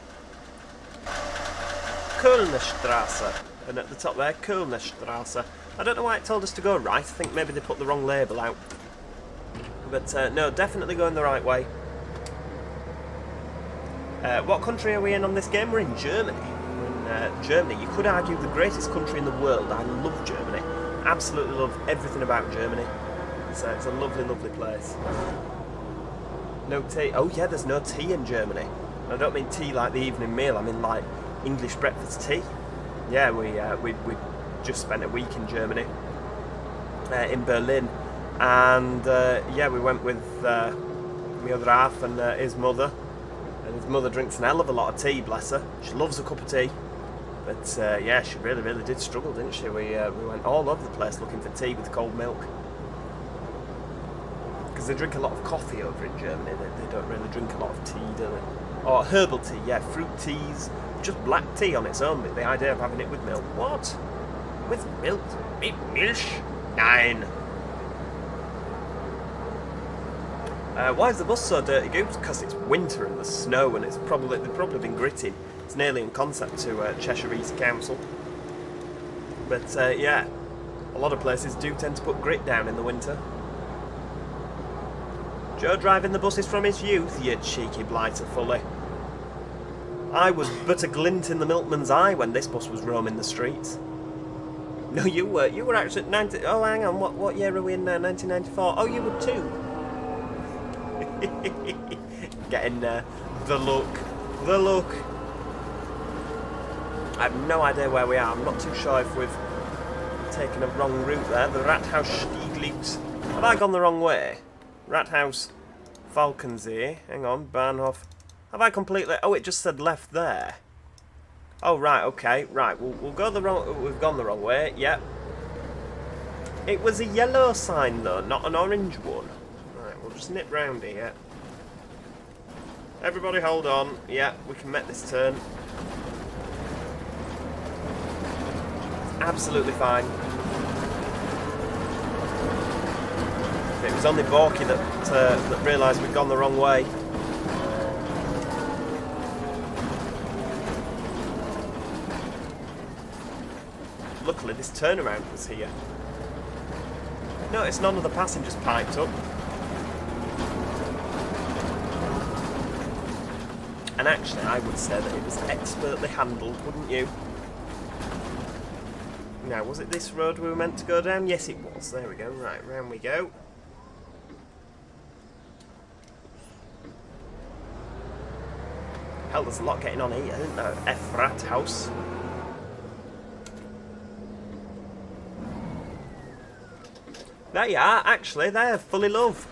Kölnerstrasse. And at the top there, Kölnerstrasse. I don't know why it told us to go right. I think maybe they put the wrong label out. But no, definitely going the right way. What country are we in on this game? We're in Germany. We're in Germany. You could argue the greatest country in the world. I love Germany. Absolutely love everything about Germany. It's a lovely, lovely place. No tea. Oh yeah, there's no tea in Germany. I don't mean tea like the evening meal. I mean like English breakfast tea. Yeah, we just spent a week in Germany, in Berlin, and yeah, we went with my other half and his mother. And his mother drinks an hell of a lot of tea, bless her. She loves a cup of tea. But yeah, she really, really did struggle, didn't she? We went all over the place looking for tea with cold milk. Because they drink a lot of coffee over in Germany. They don't really drink a lot of tea, do they? Or herbal tea, yeah, fruit teas. Just black tea on its own, but the idea of having it with milk. What? With milk? Mit Milch? Nein. Why is the bus so dirty, Goose? Because it's winter and the snow, and they've probably been gritting. It's an alien concept to Cheshire East Council. But yeah, a lot of places do tend to put grit down in the winter. Joe driving the buses from his youth, you cheeky blighter fully. I was but a glint in the milkman's eye when this bus was roaming the streets. No, you were actually at 90... Oh, hang on, what year are we in now? 1994? Oh, you were too. Getting the look. The look. I have no idea where we are. I'm not too sure if we've taken a wrong route there. The Rathaus Stieglitz. Have I gone the wrong way? Rathaus Falkensee. Hang on, Bahnhof. Have I completely... Oh, it just said left there. Oh, right, okay. Right, we'll go the wrong... We've gone the wrong way, yep. It was a yellow sign, though, not an orange one. Right, we'll just nip round here. Everybody hold on. Yeah, we can make this turn. Absolutely fine. It was only Borky that realised we'd gone the wrong way. Luckily this turnaround was here. Notice none of the passengers piped up. And actually I would say that it was expertly handled, wouldn't you? Now, was it this road we were meant to go down? Yes it was. There we go. Right, round we go. Hell, there's a lot getting on here, isn't there? F-Rat house. There you are, actually, there, Fully Love.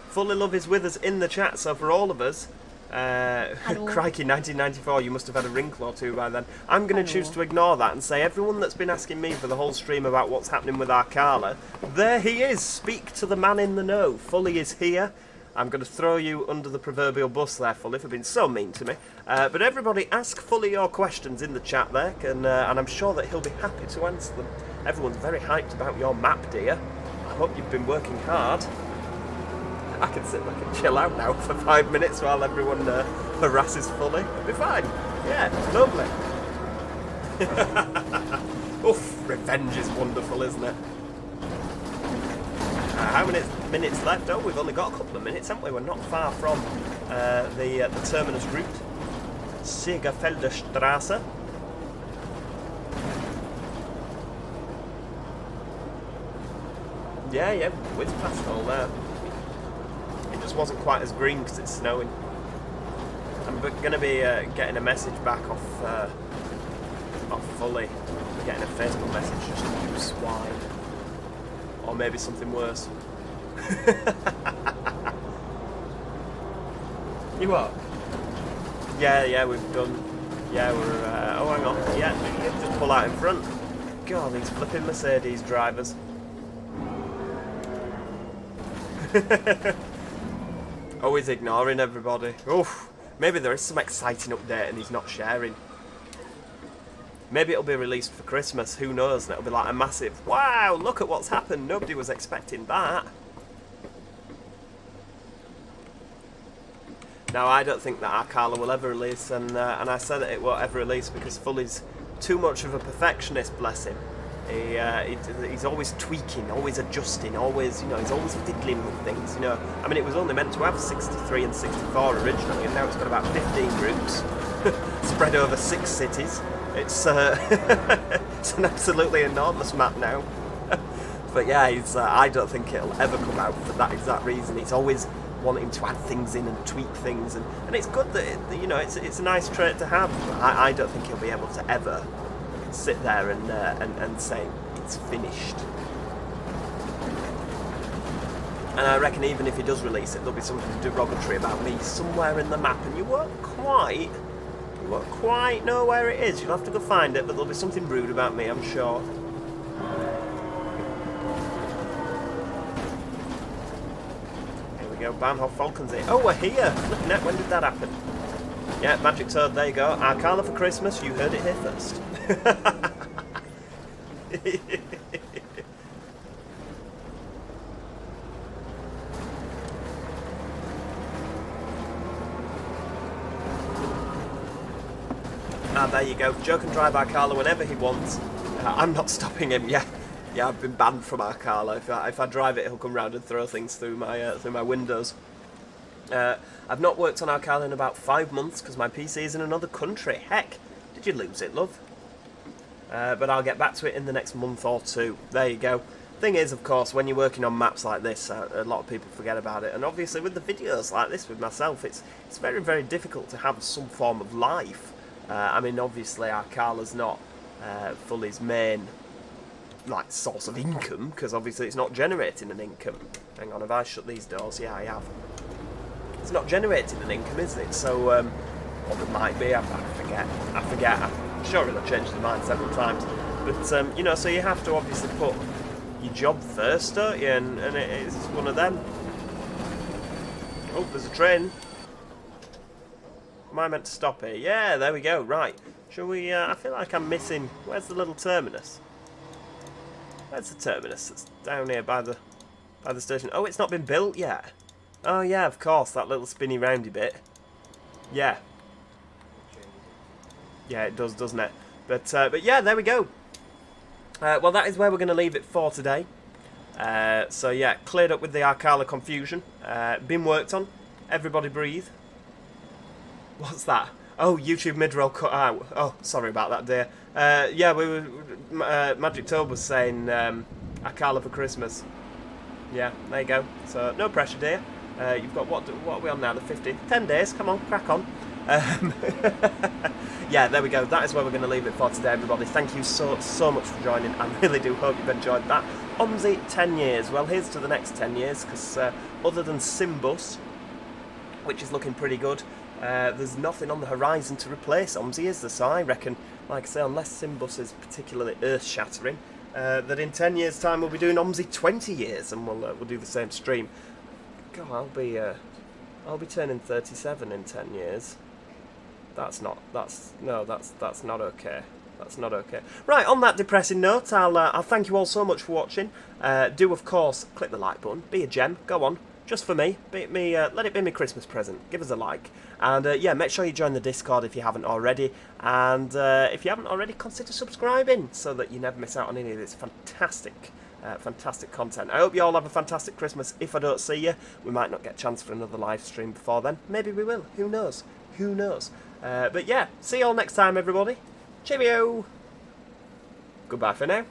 Fully Love is with us in the chat, so for all of us, crikey, 1994, you must have had a wrinkle or two by then. I'm going to choose to ignore that and say everyone that's been asking me for the whole stream about what's happening with our Carla, there he is, speak to the man in the know. Fully is here. I'm going to throw you under the proverbial bus there, Fully, for being so mean to me. But everybody, ask Fully your questions in the chat there, and I'm sure that he'll be happy to answer them. Everyone's very hyped about your map, dear. I hope you've been working hard. I can sit back and chill out now for 5 minutes while everyone harasses Fully. It'll be fine. Yeah, lovely. Oof, revenge is wonderful, isn't it? How many minutes left? Oh, we've only got a couple of minutes, haven't we? We're not far from the terminus route. Segerfelder Straße. Yeah, whizzed past all there. It just wasn't quite as green because it's snowing. I'm going to be getting a message back off Fully. Getting a Facebook message just to use swine. Or maybe something worse. You what? Yeah, we've done. Yeah, we're. Oh, hang on. Yeah, you just pull out in front. God, these flipping Mercedes drivers. Always ignoring everybody. Oof. Maybe there is some exciting update and he's not sharing. Maybe it'll be released for Christmas, who knows, and it'll be like a massive, wow, look at what's happened, nobody was expecting that. Now, I don't think that our Carla will ever release, and I said that it won't ever release because Fully's too much of a perfectionist, bless him. He's always tweaking, always adjusting, always, you know, he's always fiddling with things, you know. I mean, it was only meant to have 63 and 64 originally, and now it's got about 15 groups, spread over 6 cities. It's it's an absolutely enormous map now. But yeah, I don't think it'll ever come out for that exact reason. He's always wanting to add things in and tweak things, and it's good that you know, it's a nice trait to have. I don't think he'll be able to ever sit there and say it's finished. And I reckon even if he does release it, there'll be something derogatory about me somewhere in the map, and you won't quite know where it is. You'll have to go find it, but there'll be something rude about me, I'm sure. Here we go, Bahnhof Falkensee. Oh, we're here! Flipping heck, when did that happen? Yeah, Magic Toad, there you go. Our Carla for Christmas, you heard it here first. There you go. Joe can drive our Carla whenever he wants. I'm not stopping him. Yeah, I've been banned from our Carla. If I drive it, he'll come round and throw things through my windows. I've not worked on our Carla in about 5 months because my PC is in another country. Heck, did you lose it, love? But I'll get back to it in the next month or two. There you go. Thing is, of course, when you're working on maps like this, a lot of people forget about it. And obviously, with the videos like this with myself, it's very, very difficult to have some form of life. I mean, obviously, our Carla's not Fully's main source of income, because obviously it's not generating an income. Hang on, have I shut these doors? Yeah, I have. It's not generating an income, is it? So, well, it might be. I forget. I'm sure it'll change their mind several times. But, you know, so you have to obviously put your job first, don't you? And it's one of them. Oh, there's a train. Am I meant to stop here? Yeah, there we go. Right. Shall we... I feel like I'm missing... Where's the little terminus? Where's the terminus? It's down here by the station. Oh, it's not been built yet. Oh, yeah, of course. That little spinny roundy bit. Yeah. Yeah, it does, doesn't it? But yeah, there we go. Well, that is where we're going to leave it for today. So yeah, cleared up with the Arcala confusion. Been worked on. Everybody breathe. What's that? Oh, YouTube mid-roll cut out. Oh, sorry about that, dear. Yeah, we were. Magic Toad was saying Arcala for Christmas. Yeah, there you go. So no pressure, dear. You've got what are we on now? The 50th. 10 days. Come on, crack on. Yeah, there we go. That is where we're going to leave it for today, everybody. Thank you so much for joining. I really do hope you've enjoyed that. OMSI 10 years. Well, here's to the next 10 years, because other than Simbus, which is looking pretty good, there's nothing on the horizon to replace OMSI, is there? So I reckon, like I say, unless Simbus is particularly earth-shattering, that in 10 years' time we'll be doing OMSI 20 years, and we'll do the same stream. God, I'll be turning 37 in 10 years. That's not okay. That's not okay. Right, on that depressing note, I'll thank you all so much for watching. Do, of course, click the like button. Be a gem. Go on. Just for me. Let it be my Christmas present. Give us a like. And, yeah, make sure you join the Discord if you haven't already. And if you haven't already, consider subscribing so that you never miss out on any of this fantastic content. I hope you all have a fantastic Christmas. If I don't see you, we might not get a chance for another live stream before then. Maybe we will. Who knows? Who knows? But yeah, see you all next time, everybody. Cheerio! Goodbye for now.